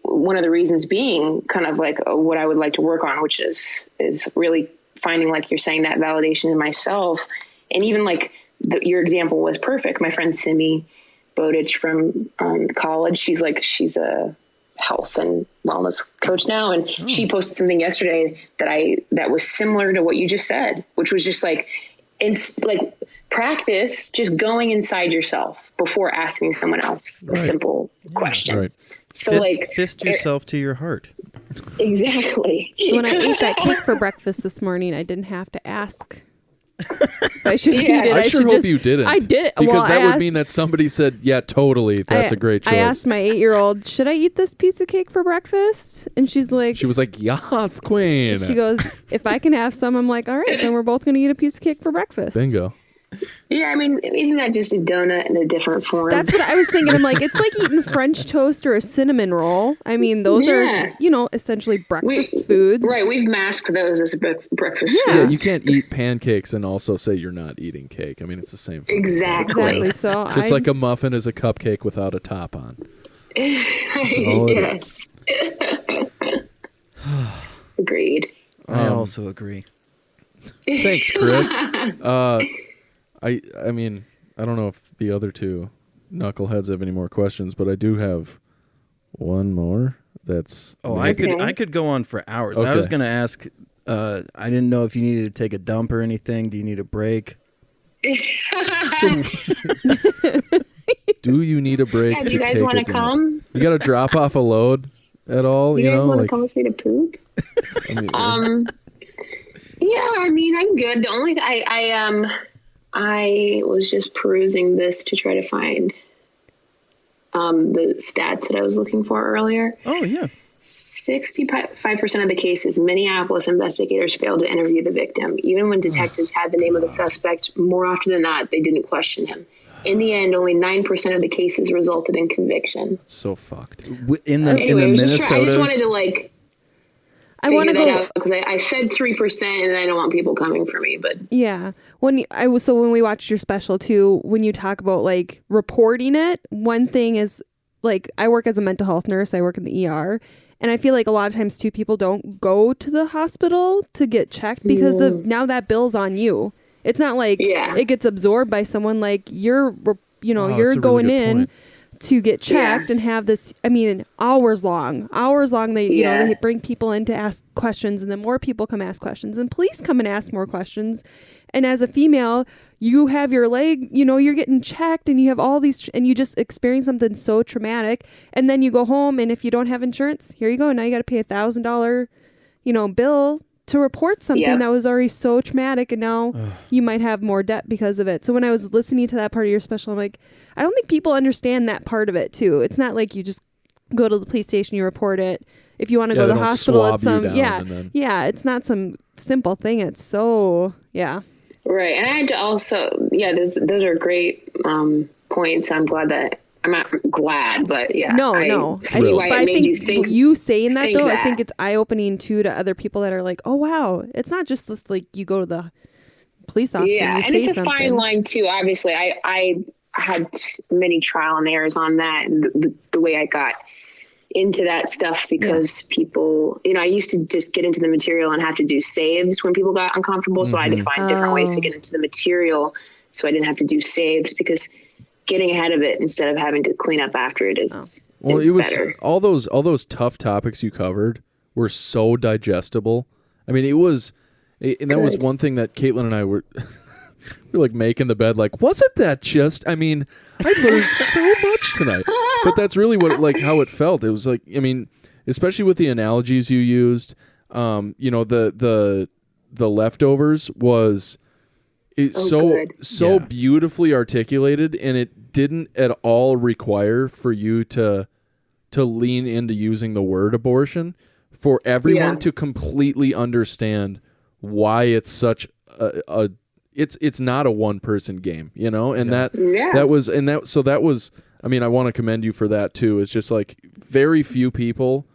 Speaker 5: one of the reasons being kind of like what I would like to work on, which is really finding, like you're saying, that validation in myself. And even like your example was perfect. My friend Simi Bowditch from college, she's a health and wellness coach now. And she posted something yesterday that was similar to what you just said, which was just like, practice just going inside yourself before asking someone else a simple question. Right. So
Speaker 4: fist yourself to your heart.
Speaker 5: Exactly.
Speaker 3: So when I ate that cake for breakfast this morning, I didn't have to ask. I should eat it.
Speaker 2: I sure hope you didn't.
Speaker 3: I did.
Speaker 2: Because that would mean that somebody said, yeah, totally. That's a great choice.
Speaker 3: I asked my 8-year-old, should I eat this piece of cake for breakfast? And she was like,
Speaker 2: yeah, queen.
Speaker 3: She goes, if I can have some, I'm like, all right, then we're both going to eat a piece of cake for breakfast.
Speaker 2: Bingo.
Speaker 5: Yeah, I mean, isn't that just a donut in a different form?
Speaker 3: That's what I was thinking. I'm like, it's like eating French toast or a cinnamon roll. I mean, those are, essentially breakfast foods.
Speaker 5: Right, we've masked those as breakfast foods.
Speaker 2: Yeah, you can't eat pancakes and also say you're not eating cake. I mean, it's the same thing.
Speaker 5: Exactly.
Speaker 3: So
Speaker 2: just like a muffin is a cupcake without a top on. That's all it is.
Speaker 5: Agreed.
Speaker 4: I also agree.
Speaker 2: Thanks, Chris. I mean, I don't know if the other two knuckleheads have any more questions, but I do have one more.
Speaker 4: I could go on for hours. Okay. I was going to ask. I didn't know if you needed to take a dump or anything. Do you need a break?
Speaker 2: Do you need a break?
Speaker 5: Yeah, do you guys want to come?
Speaker 2: You got to drop off a load at all?
Speaker 5: You guys want to come with me to poop? Yeah, I mean, I'm good. The only I was just perusing this to try to find the stats that I was looking for earlier.
Speaker 4: Oh, yeah.
Speaker 5: 65% of the cases, Minneapolis investigators failed to interview the victim. Even when detectives had the name of the suspect, more often than not, they didn't question him. In the end, only 9% of the cases resulted in conviction.
Speaker 2: It's so fucked.
Speaker 4: In the Minnesota...
Speaker 5: I just wanted to, I want to go because I said 3%, and I don't want people coming for me. But
Speaker 3: yeah, when we watched your special too, when you talk about reporting it, one thing is I work as a mental health nurse. I work in the ER, and I feel like a lot of times too, people don't go to the hospital to get checked because of now that bill's on you. It's not it gets absorbed by someone. You're going in. Point. To get checked and have this, I mean, hours long, they bring people in to ask questions, and then more people come ask questions, and police come and ask more questions. And as a female, you have your leg, you're getting checked, and you have all these, and you just experience something so traumatic. And then you go home, and if you don't have insurance, here you go. Now you got to pay $1,000, bill to report something that was already so traumatic, and now you might have more debt because of it. So when I was listening to that part of your special, I'm like, I don't think people understand that part of it too. It's not like you just go to the police station, you report it. If you want to go to the hospital, it's it's not some simple thing. It's so
Speaker 5: right. And I had to also those are great points. I'm glad that. I'm not glad, but
Speaker 3: No.
Speaker 5: I see why it made you think.
Speaker 3: You saying that though, I think it's eye-opening too to other people that are like, oh wow, it's not just this you go to the police officer.
Speaker 5: Yeah, and it's a fine line too. Obviously, I had many trial and errors on that, and the way I got into that stuff because people, I used to just get into the material and have to do saves when people got uncomfortable. So I had to find different ways to get into the material, so I didn't have to do saves because getting ahead of it instead of having to clean up after it is better.
Speaker 2: All those tough topics you covered were so digestible. I mean, that was one thing that Caitlin and I were making the bed. Wasn't that just? I mean, I learned so much tonight. But that's really what how it felt. It was especially with the analogies you used. The leftovers was. It's so beautifully articulated, and it didn't at all require for you to lean into using the word abortion for everyone to completely understand why it's such it's not a one person game, and that was I mean, I want to commend you for that too. It's just very few people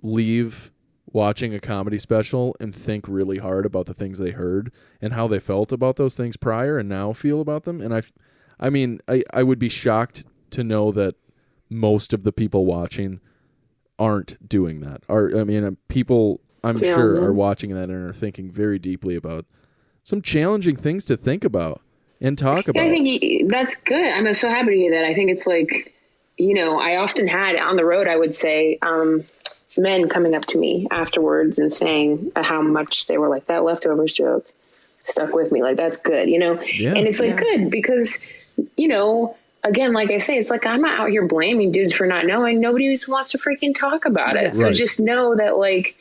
Speaker 2: leave watching a comedy special and think really hard about the things they heard and how they felt about those things prior and now feel about them. And I would be shocked to know that most of the people watching aren't doing that. People I'm sure are watching that and are thinking very deeply about some challenging things to think about and talk about.
Speaker 5: I think that's good. I'm so happy to hear that. I think it's like, I often had on the road, I would say, men coming up to me afterwards and saying how much they were like, that leftovers joke stuck with me. Like, that's good, Yeah. And it's like good because, again, like I say, it's like, I'm not out here blaming dudes for not knowing. Nobody just wants to freaking talk about it. So just know that, like,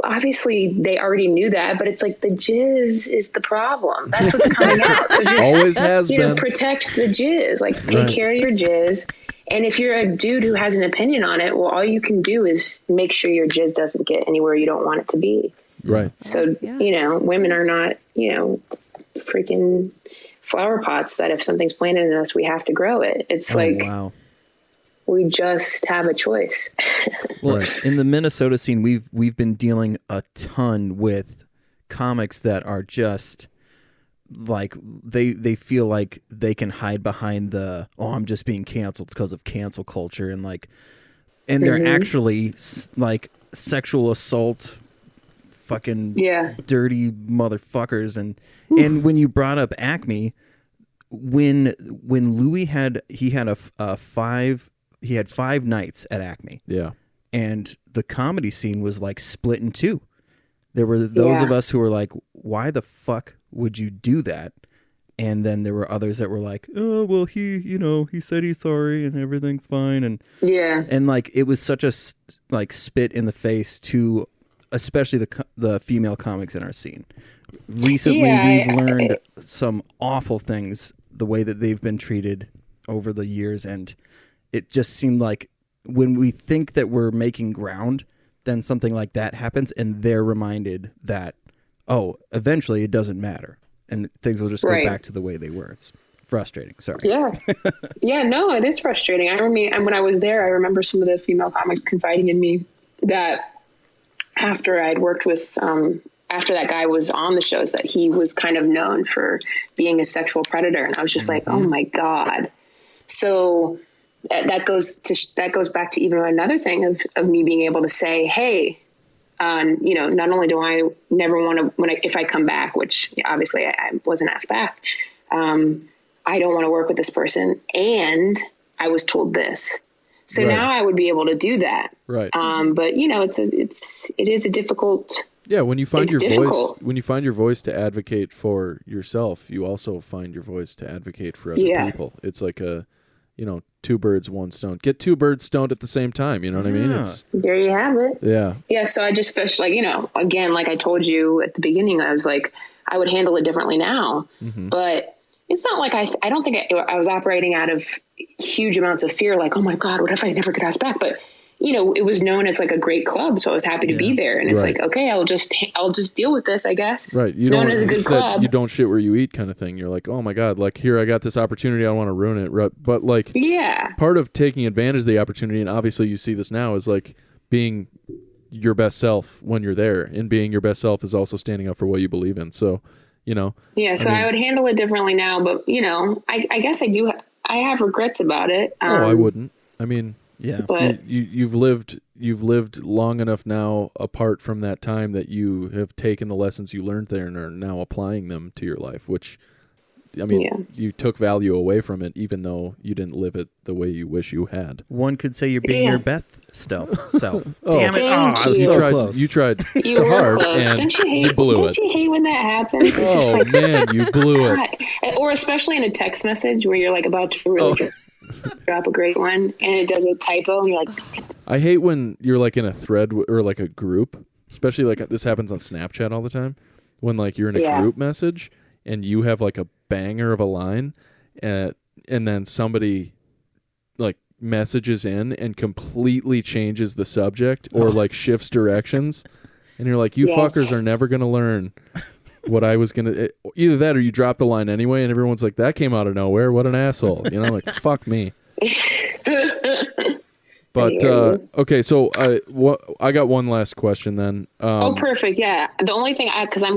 Speaker 5: obviously they already knew that, but it's like the jizz is the problem. That's what's coming out. So just,
Speaker 2: always has been.
Speaker 5: Protect the jizz. Like, take care of your jizz. And if you're a dude who has an opinion on it, well, all you can do is make sure your jizz doesn't get anywhere you don't want it to be.
Speaker 2: Right.
Speaker 5: So, women are not, freaking flower pots that if something's planted in us, we have to grow it. It's we just have a choice.
Speaker 4: Well, in the Minnesota scene, we've been dealing a ton with comics that are just like they feel like they can hide behind the I'm just being canceled because of cancel culture, and they're actually like sexual assault fucking dirty motherfuckers. And when you brought up Acme, when Louis had 5 nights at Acme. Yeah. And the comedy scene was like split in two. There were those of us who were like, why the fuck would you do that? And then there were others that were like, oh, well, he said he's sorry and everything's fine. And and like, it was such a like spit in the face to especially the female comics in our scene. Recently, we've learned some awful things, the way that they've been treated over the years. And it just seemed like when we think that we're making ground, then something like that happens and they're reminded that, eventually it doesn't matter and things will just go back to the way they were. It's frustrating. Sorry. Yeah.
Speaker 5: No, it is frustrating. I mean, when I was there, I remember some of the female comics confiding in me that after I'd worked with, after that guy was on the shows, that he was kind of known for being a sexual predator. And I was just like, oh my God. So that goes back to even another thing of me being able to say, hey, not only do I never want to, if I come back, which obviously I wasn't asked back, I don't want to work with this person. And I was told this. So now I would be able to do that. Right. But it is a difficult.
Speaker 2: Yeah. When you find your voice to advocate for yourself, you also find your voice to advocate for other people. It's like two birds, one stone. Get two birds stoned at the same time. You know what I mean?
Speaker 5: There you have it.
Speaker 2: Yeah.
Speaker 5: Yeah. So I just felt like, again, like I told you at the beginning, I was like, I would handle it differently now, but it's not like I don't think I was operating out of huge amounts of fear. Like, oh my God, what if I never get asked back? But it was known as like a great club. So I was happy to be there. And it's like, okay, I'll just deal with this, I guess.
Speaker 2: Right.
Speaker 5: It's known as a good club.
Speaker 2: You don't shit where you eat kind of thing. You're like, oh my God, like here, I got this opportunity. I don't want to ruin it. But like, part of taking advantage of the opportunity, and obviously you see this now, is like being your best self when you're there, and being your best self is also standing up for what you believe in. So,
Speaker 5: Yeah. So I would handle it differently now, but I guess I have regrets about it.
Speaker 2: I wouldn't. I mean, yeah, but you've lived long enough now apart from that time that you have taken the lessons you learned there and are now applying them to your life, which, I mean, you took value away from it, even though you didn't live it the way you wish you had.
Speaker 4: One could say you're being your Beth self. Damn it.
Speaker 2: I was so close. You tried so hard and you blew it.
Speaker 5: Don't you hate when that happens?
Speaker 2: It's man, you blew
Speaker 5: it. Or especially in a text message where you're like about to really drop a great one and it does a typo and you're like,
Speaker 2: I hate when you're like in a thread or like a group, especially like this happens on Snapchat all the time, when like you're in a group message and you have like a banger of a line and then somebody like messages in and completely changes the subject or like shifts directions and you're like, you fuckers are never going to learn what I was going to, either that or you drop the line anyway and everyone's like, that came out of nowhere. What an asshole. Like, fuck me. But okay, so I got one last question then.
Speaker 5: Perfect. Yeah. The only thing because I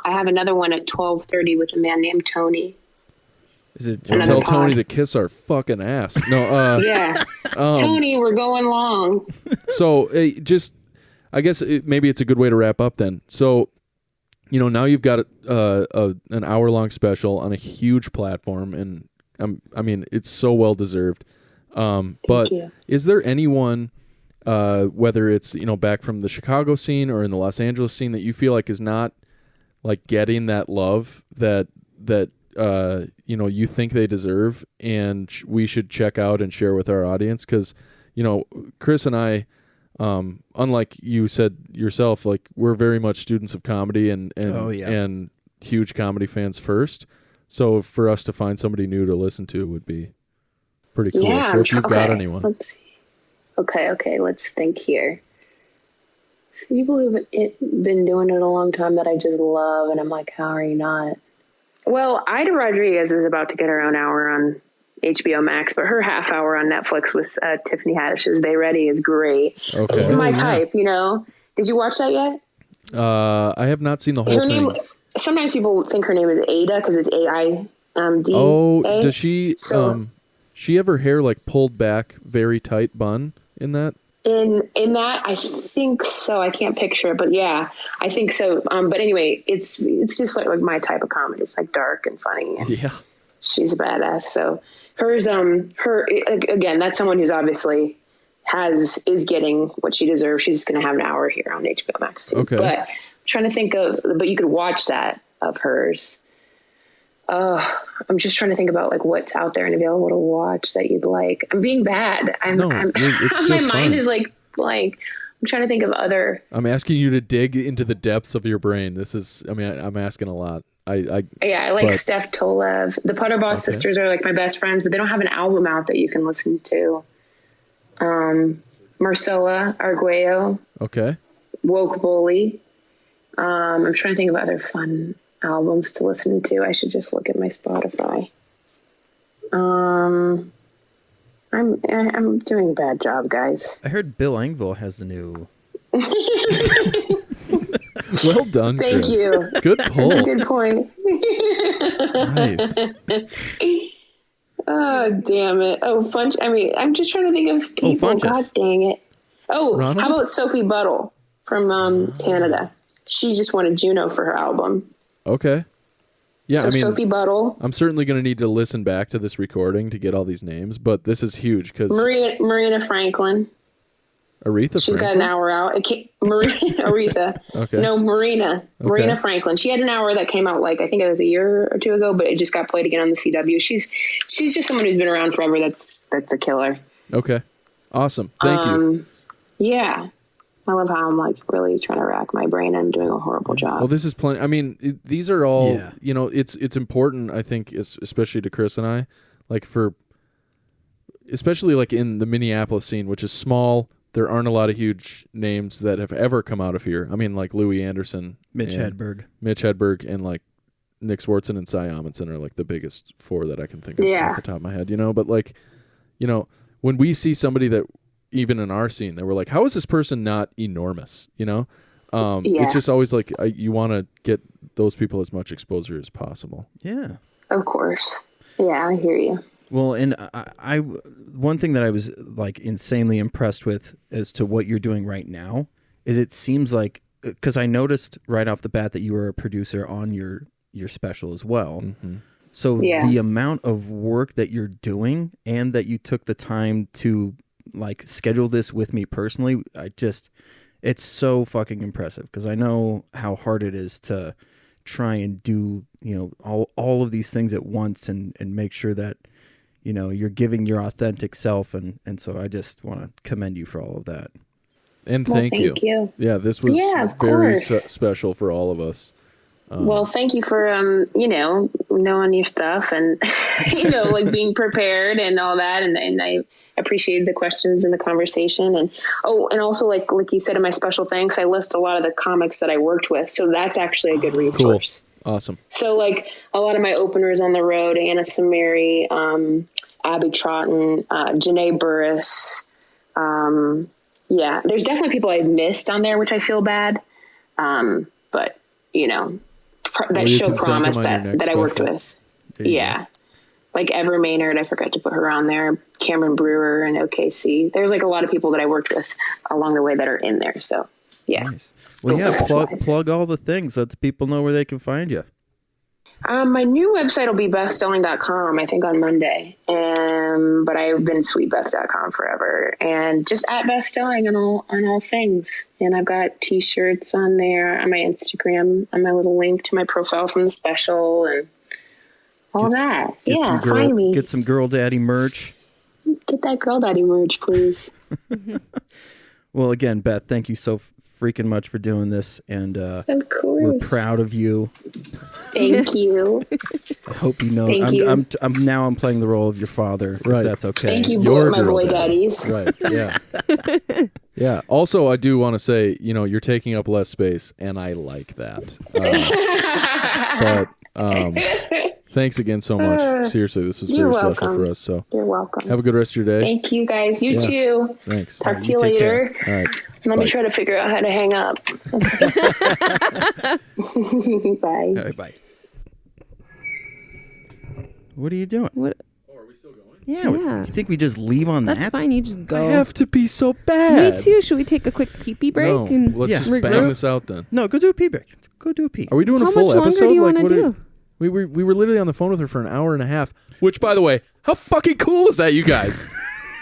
Speaker 5: have another one at 12:30 with a man named Tony.
Speaker 4: Is it
Speaker 2: tell Tony to kiss our fucking ass? No.
Speaker 5: Yeah. Tony, we're going long.
Speaker 2: So I guess maybe it's a good way to wrap up then. So, now you've got an hour-long special on a huge platform, and I mean, it's so well deserved. But is there anyone, whether it's back from the Chicago scene or in the Los Angeles scene, that you feel like is not like getting that love that you think they deserve, and we should check out and share with our audience? Because Chris and I, unlike you said yourself, like we're very much students of comedy and huge comedy fans first. So for us to find somebody new to listen to would be pretty cool.
Speaker 5: Yeah,
Speaker 2: so if you've got anyone.
Speaker 5: Let's see. Okay, let's think here. Can you believe been doing it a long time that I just love, and I'm like, how are you not? Well, Ida Rodriguez is about to get her own hour on HBO Max, but her half hour on Netflix with Tiffany Haddish's They Ready is great.
Speaker 2: Okay.
Speaker 5: This is my type, Did you watch that yet?
Speaker 2: I have not seen the whole thing.
Speaker 5: Sometimes people think her name is Ada because it's AID.
Speaker 2: Oh, does she? She have her hair like pulled back, very tight bun in that?
Speaker 5: In that, I think so. I can't picture it, but yeah, I think so. But anyway, it's just like my type of comedy. It's like dark and funny. And
Speaker 2: yeah,
Speaker 5: she's a badass. So again, that's someone who's obviously is getting what she deserves. She's going to have an hour here on HBO Max too.
Speaker 2: Okay.
Speaker 5: But I'm trying to think but you could watch that of hers. I'm just trying to think about what's out there and available to watch that you'd like. I'm being bad.
Speaker 2: It's just
Speaker 5: my mind
Speaker 2: fine.
Speaker 5: is like I'm trying to think of other.
Speaker 2: I'm asking you to dig into the depths of your brain. This is, I'm asking a lot. I like
Speaker 5: Steph Tolev. The Putterboss sisters are like my best friends, but they don't have an album out that you can listen to. Marcella Arguello.
Speaker 2: Okay.
Speaker 5: Woke Bully. I'm trying to think of other fun albums to listen to. I should just look at my Spotify. I'm doing a bad job, guys.
Speaker 4: I heard Bill Engvall has the new.
Speaker 2: Well done.
Speaker 5: Thank
Speaker 2: Chris.
Speaker 5: you.
Speaker 2: Good pull.
Speaker 5: That's a good point.
Speaker 2: Nice.
Speaker 5: Oh, damn it. Oh, I'm just trying to think of people. God dang it. Oh,
Speaker 2: Ronald?
Speaker 5: How about Sophie Buttle from Canada? She just won a Juno for her album.
Speaker 2: Okay. Yeah,
Speaker 5: so Sophie Buttle.
Speaker 2: I'm certainly going to need to listen back to this recording to get all these names, but this is huge because
Speaker 5: Marina Franklin.
Speaker 2: Aretha
Speaker 5: She's
Speaker 2: Franklin?
Speaker 5: got an hour out. Aretha.
Speaker 2: Okay.
Speaker 5: No, Marina Franklin. She had an hour that came out I think it was a year or two ago, but it just got played again on the CW. She's just someone who's been around forever. That's a killer.
Speaker 2: Okay. Awesome. Thank you.
Speaker 5: Yeah. I love how I'm really trying to rack my brain and doing a horrible job.
Speaker 2: Well, this is plenty. These are all, it's important, I think, especially to Chris and I, especially in the Minneapolis scene, which is small. There aren't a lot of huge names that have ever come out of here. Like Louis Anderson,
Speaker 4: Mitch Hedberg,
Speaker 2: and Nick Swartzen and Cy Amundsen are the biggest four that I can think of off the top of my head. But when we see somebody that even in our scene, they were like, how is this person not enormous? It's just always you want to get those people as much exposure as possible.
Speaker 4: Yeah,
Speaker 5: of course. Yeah, I hear you.
Speaker 4: Well, and I one thing that I was insanely impressed with as to what you're doing right now is it seems because I noticed right off the bat that you were a producer on your special as well. Mm-hmm. So the amount of work that you're doing and that you took the time to schedule this with me personally, it's so fucking impressive because I know how hard it is to try and do, all of these things at once and make sure that, you're giving your authentic self. And so I just want to commend you for all of that.
Speaker 2: And thank you. Yeah, this was very special for all of us.
Speaker 5: Well, thank you for, knowing your stuff and, being prepared and all that. And I appreciated the questions and the conversation. And also like you said in my special thanks, I list a lot of the comics that I worked with. So that's actually a good resource.
Speaker 2: Cool. Awesome.
Speaker 5: So a lot of my openers on the road, Anna Samari, Abby Troughton, Janae Burris, Yeah, there's definitely people I've missed on there, which I feel bad. But you know, that show Promise that I worked with. Yeah. Like Ever Maynard, I forgot to put her on there. Cameron Brewer and OKC. There's like a lot of people that I worked with along the way that are in there. So yeah.
Speaker 4: Nice. Well, yeah, plug all the things. Let the people know where they can find you.
Speaker 5: My new website will be BethStelling.com, I think on Monday. But I've been SweetBeth.com forever. And just at Beth Stelling on all things. And I've got t-shirts on there on my Instagram, on my little link to my profile from the special and all that. Yeah, find me.
Speaker 4: Get some Girl Daddy merch.
Speaker 5: Get that Girl Daddy merch, please.
Speaker 4: Well, again, Beth, thank you so freaking much for doing this. And
Speaker 5: of course.
Speaker 4: We're proud of you.
Speaker 5: Thank you.
Speaker 4: I hope you know. I'm playing the role of your father.
Speaker 2: Right.
Speaker 4: If that's okay.
Speaker 5: Thank you, my boy daddies.
Speaker 2: Right. Yeah. Yeah. Also, I do want to say, you're taking up less space, and I like that. But thanks again so much. Seriously, this was very special for us. So
Speaker 5: you're welcome.
Speaker 2: Have a good rest of your day.
Speaker 5: Thank you, guys. You too.
Speaker 2: Thanks.
Speaker 5: Talk to you later.
Speaker 2: All right.
Speaker 5: Let me try to figure out how to hang up. Bye.
Speaker 4: All right, bye. What are you doing?
Speaker 3: What?
Speaker 2: Oh, are we still going?
Speaker 4: Yeah. You think we just leave on that?
Speaker 3: That's fine. You just go.
Speaker 2: I have to be so bad.
Speaker 3: Me too. Should we take a quick pee-pee break?
Speaker 2: No,
Speaker 3: and
Speaker 2: let's just
Speaker 3: regroup?
Speaker 2: bang this out then.
Speaker 4: No, go do a pee break. Go do a pee.
Speaker 2: Are we doing
Speaker 3: How
Speaker 2: a full
Speaker 3: much longer
Speaker 2: episode?
Speaker 3: do you want to do?
Speaker 2: We were literally on the phone with her for an hour and a half. Which, by the way, how fucking cool was that, you guys?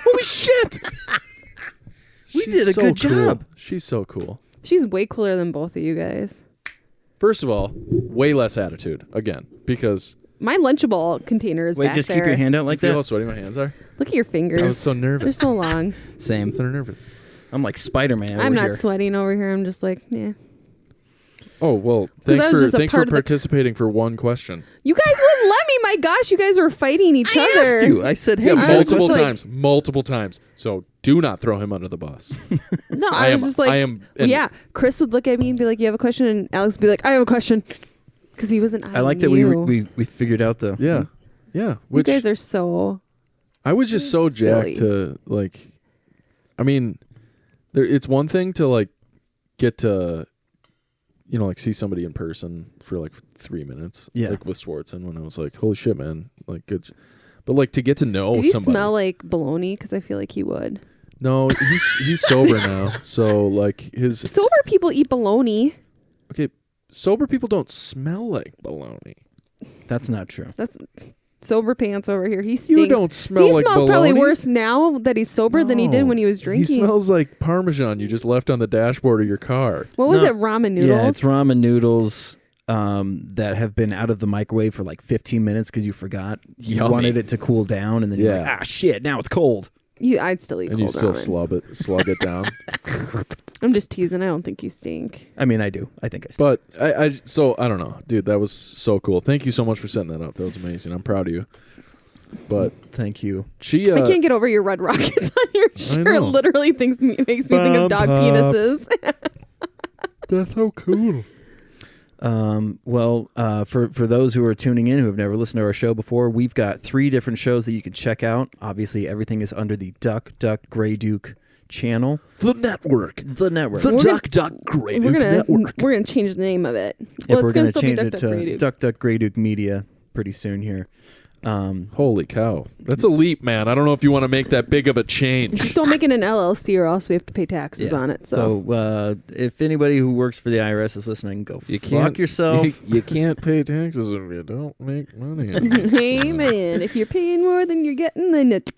Speaker 2: Holy shit!
Speaker 4: We did a good job.
Speaker 2: She's so cool.
Speaker 3: She's way cooler than both of you guys.
Speaker 2: First of all, way less attitude. Again, because
Speaker 3: my Lunchable container is back
Speaker 4: just
Speaker 3: there.
Speaker 4: Keep your hand out like
Speaker 2: feel
Speaker 4: that.
Speaker 2: how sweaty my hands are.
Speaker 3: Look at your fingers.
Speaker 2: I was so nervous.
Speaker 3: They're so long.
Speaker 4: Same.
Speaker 2: So nervous.
Speaker 4: I'm like Spider-Man.
Speaker 3: I'm not
Speaker 4: here.
Speaker 3: sweating over here. I'm just like, yeah.
Speaker 2: Oh, well, thanks for participating for one question.
Speaker 3: You guys wouldn't let me. My gosh, you guys were fighting each other.
Speaker 4: I asked you. I said, hey.
Speaker 2: Yeah, multiple times. So do not throw him under the bus.
Speaker 3: No, I was just like, yeah. Chris would look at me and be like, you have a question? And Alex would be like, I have a question. Because he wasn't
Speaker 4: I like that we figured out the...
Speaker 2: Yeah. Yeah.
Speaker 3: You guys are so...
Speaker 2: I was just so
Speaker 3: silly.
Speaker 2: jacked to, like... I mean, it's one thing to, like, get to... like see somebody in person for like 3 minutes, like with Swartzen, when I was like, holy shit, man, like good. But like to get to know
Speaker 3: Did he
Speaker 2: somebody.
Speaker 3: smell like bologna? Because I feel like he would.
Speaker 2: No, he's sober now, so like his
Speaker 3: sober people eat bologna.
Speaker 2: Okay, sober people don't smell like bologna.
Speaker 4: That's not true.
Speaker 3: That's sober pants over here. He stinks.
Speaker 2: You don't smell like bologna.
Speaker 3: He smells probably worse now that he's sober than he did when he was drinking.
Speaker 2: He smells like Parmesan you just left on the dashboard of your car.
Speaker 3: What was it? Ramen noodles?
Speaker 4: Yeah, it's ramen noodles that have been out of the microwave for like 15 minutes because you forgot. You wanted it to cool down, and then you're like, shit, now it's cold.
Speaker 3: I'd still eat
Speaker 2: and
Speaker 3: cold
Speaker 2: you still
Speaker 3: ramen.
Speaker 2: slug it down.
Speaker 3: I'm just teasing. I don't think you stink.
Speaker 4: I mean, I do. I think I stink.
Speaker 2: But so I don't know, dude. That was so cool. Thank you so much for setting that up. That was amazing. I'm proud of you. But
Speaker 4: thank you.
Speaker 3: I can't get over your red rockets on your shirt. It literally makes me think of dog penises.
Speaker 2: That's so cool.
Speaker 4: For those who are tuning in who have never listened to our show before, we've got 3 different shows that you can check out. Obviously, everything is under the Duck Grey Duke channel.
Speaker 2: The network.
Speaker 4: The
Speaker 2: Duck Grey Duke network.
Speaker 3: We're going to change the name of it.
Speaker 4: Well, we're going to change it to Duck Grey Duke Media pretty soon here.
Speaker 2: Holy cow. That's a leap, man. I don't know if you want to make that big of a change.
Speaker 3: Just don't make it an LLC or else we have to pay taxes on it.
Speaker 4: So if anybody who works for the IRS is listening, fuck yourself.
Speaker 2: You can't pay taxes if you don't make money.
Speaker 3: Amen. If you're paying more than you're getting, then it's...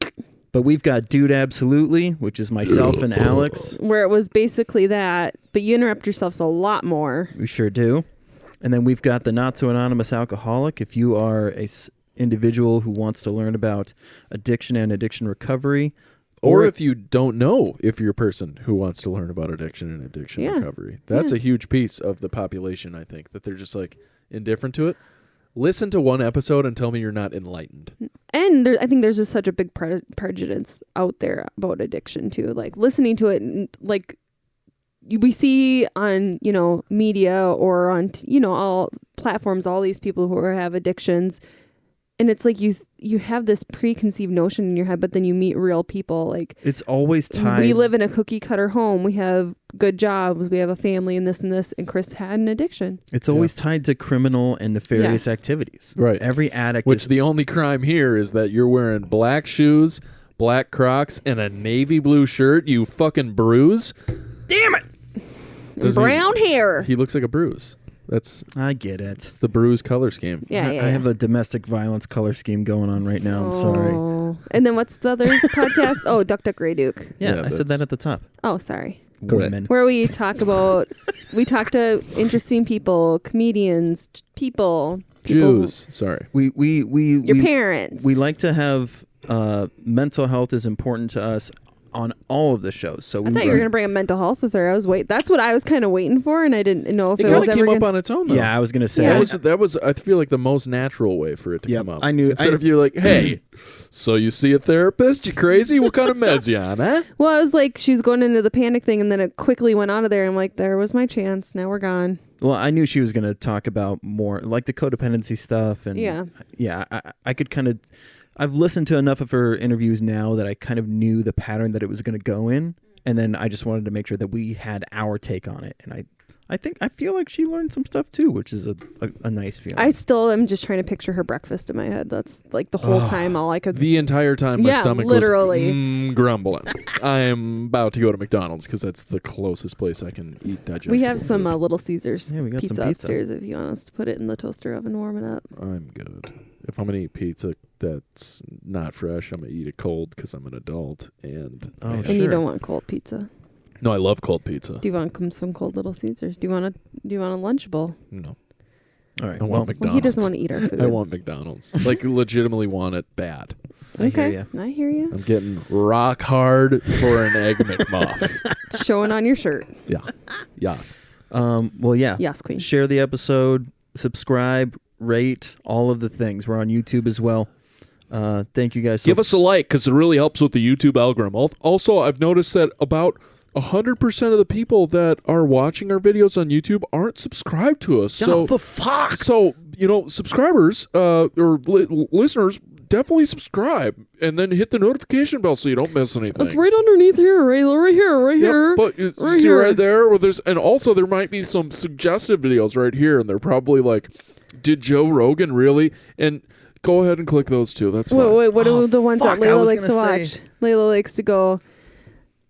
Speaker 4: But we've got Dude Absolutely, which is myself and Alex.
Speaker 3: Where it was basically that, but you interrupt yourselves a lot more.
Speaker 4: We sure do. And then we've got the Not So Anonymous Alcoholic. If you are a individual who wants to learn about addiction and addiction recovery,
Speaker 2: or if you don't know if you're a person who wants to learn about addiction and addiction recovery, that's a huge piece of the population. I think that they're just like indifferent to it. Listen to one episode and tell me you're not enlightened.
Speaker 3: And I think there's just such a big prejudice out there about addiction too. Like listening to it, like we see on media or on all platforms, all these people who have addictions. And it's like you have this preconceived notion in your head, but then you meet real people. Like,
Speaker 4: it's always tied.
Speaker 3: We live in a cookie cutter home. We have good jobs. We have a family and this and this. And Chris had an addiction.
Speaker 4: It's always tied to criminal and nefarious activities.
Speaker 2: Right.
Speaker 4: Every addict.
Speaker 2: Which the only crime here is that you're wearing black shoes, black Crocs, and a navy blue shirt. You fucking bruise.
Speaker 4: Damn it.
Speaker 3: Brown hair.
Speaker 2: He looks like a bruise.
Speaker 4: I get it.
Speaker 2: It's the bruise color scheme.
Speaker 3: Yeah.
Speaker 4: I have a domestic violence color scheme going on right now. I'm sorry.
Speaker 3: And then what's the other podcast? Oh, Duck Duck Grey Duke.
Speaker 4: Yeah, I said that at the top.
Speaker 3: Oh, sorry.
Speaker 4: Women.
Speaker 3: Where we talk to interesting people, comedians, people.
Speaker 2: Jews. Sorry.
Speaker 3: Your parents.
Speaker 4: We like to have mental health is important to us on all of the shows. So
Speaker 3: I thought you were going to bring up mental health with her. That's what I was kind of waiting for, and I didn't know if it was
Speaker 2: kind of
Speaker 3: ever
Speaker 2: came up on its own, though.
Speaker 4: Yeah, I was going to say.
Speaker 2: That was I feel like the most natural way for it to come up.
Speaker 4: I knew.
Speaker 2: Instead of you like, hey, so you see a therapist? You crazy? What kind of meds you on, huh?
Speaker 3: Well, I was like, she was going into the panic thing, and then it quickly went out of there. I'm like, there was my chance. Now we're gone.
Speaker 4: Well, I knew she was going to talk about more like the codependency stuff, and I could kind of. I've listened to enough of her interviews now that I kind of knew the pattern that it was going to go in, and then I just wanted to make sure that we had our take on it. And I feel like she learned some stuff too, which is a nice feeling.
Speaker 3: I still am just trying to picture her breakfast in my head. That's like the whole time all I could.
Speaker 2: The entire time my stomach
Speaker 3: literally
Speaker 2: was grumbling. I'm about to go to McDonald's because that's the closest place I can eat digestible.
Speaker 3: We have some Little Caesars
Speaker 4: we got
Speaker 3: pizza
Speaker 4: some pizza
Speaker 3: upstairs if you want us to put it in the toaster oven, warm it up.
Speaker 2: I'm good. If I'm going to eat pizza that's not fresh, I'm going to eat it cold because I'm an adult. And
Speaker 3: you don't want cold pizza.
Speaker 2: No, I love cold pizza.
Speaker 3: Do you want some cold Little Caesars? Do you want a Lunchable?
Speaker 2: No.
Speaker 4: All right.
Speaker 2: I want McDonald's.
Speaker 3: Well, he doesn't want to eat our food.
Speaker 2: I want McDonald's. Like, legitimately want it bad.
Speaker 4: I hear you.
Speaker 3: I'm
Speaker 2: getting rock hard for an Egg McMuff.
Speaker 3: It's showing on your shirt.
Speaker 2: Yeah. Yes.
Speaker 4: Well, yeah.
Speaker 3: Yes, Queen.
Speaker 4: Share the episode. Subscribe. Rate. All of the things. We're on YouTube as well. Thank you guys.
Speaker 2: Give us a like because it really helps with the YouTube algorithm. Also, I've noticed that about 100% of the people that are watching our videos on YouTube aren't subscribed to us. So
Speaker 4: the fuck?
Speaker 2: So, subscribers or listeners, definitely subscribe and then hit the notification bell so you don't miss anything.
Speaker 3: It's right underneath here, right here.
Speaker 2: But you see right there where and also there might be some suggestive videos right here, and they're probably like, did Joe Rogan really? And go ahead and click those too. That's fine.
Speaker 3: Wait, what are the ones that Layla likes to watch? Layla likes to go,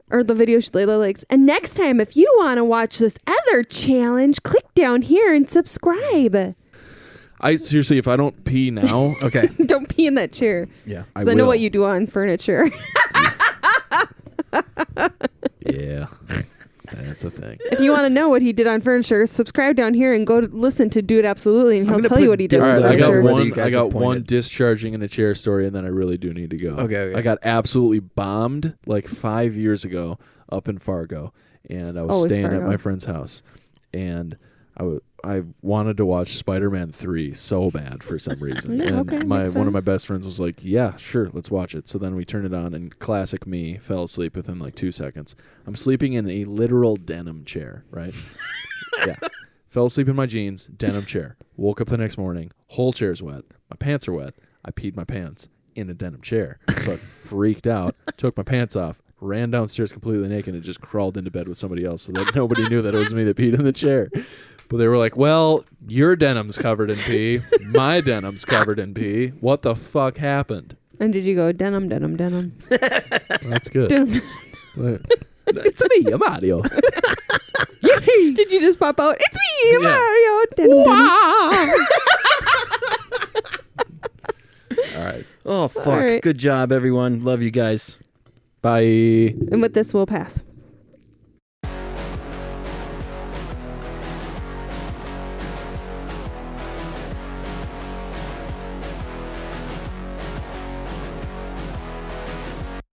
Speaker 3: or the videos Layla likes. And next time, if you want to watch this other challenge, click down here and subscribe.
Speaker 2: Seriously, if I don't pee now,
Speaker 4: okay.
Speaker 3: Don't pee in that chair.
Speaker 4: Yeah,
Speaker 3: I know what you do on furniture.
Speaker 2: Yeah. That's a thing.
Speaker 3: If you want to know what he did on furniture, subscribe down here and go listen to Do It Absolutely, and he'll tell you what he does.
Speaker 2: All right,
Speaker 3: furniture.
Speaker 2: I got one discharging in a chair story, and then I really do need to go.
Speaker 4: Okay.
Speaker 2: I got absolutely bombed like 5 years ago up in Fargo, and I was staying at my friend's house, and I wanted to watch Spider-Man 3 so bad for some reason. And one of my best friends was like, yeah, sure, let's watch it. So then we turned it on, and classic me fell asleep within like 2 seconds. I'm sleeping in a literal denim chair, right? Yeah. Fell asleep in my jeans, denim chair. Woke up the next morning, whole chair's wet. My pants are wet. I peed my pants in a denim chair. So I freaked out, took my pants off, ran downstairs completely naked, and just crawled into bed with somebody else so that nobody knew that it was me that peed in the chair. But they were like, well, your denim's covered in pee. My denim's covered in pee. What the fuck happened?
Speaker 3: And did you go denim?
Speaker 2: That's good.
Speaker 3: Denim.
Speaker 2: It's me, Mario.
Speaker 3: Did you just pop out? It's me, Mario.
Speaker 2: All right.
Speaker 4: Oh, fuck.
Speaker 3: All right.
Speaker 4: Good job, everyone. Love you guys.
Speaker 2: Bye.
Speaker 3: And with this, we'll pass.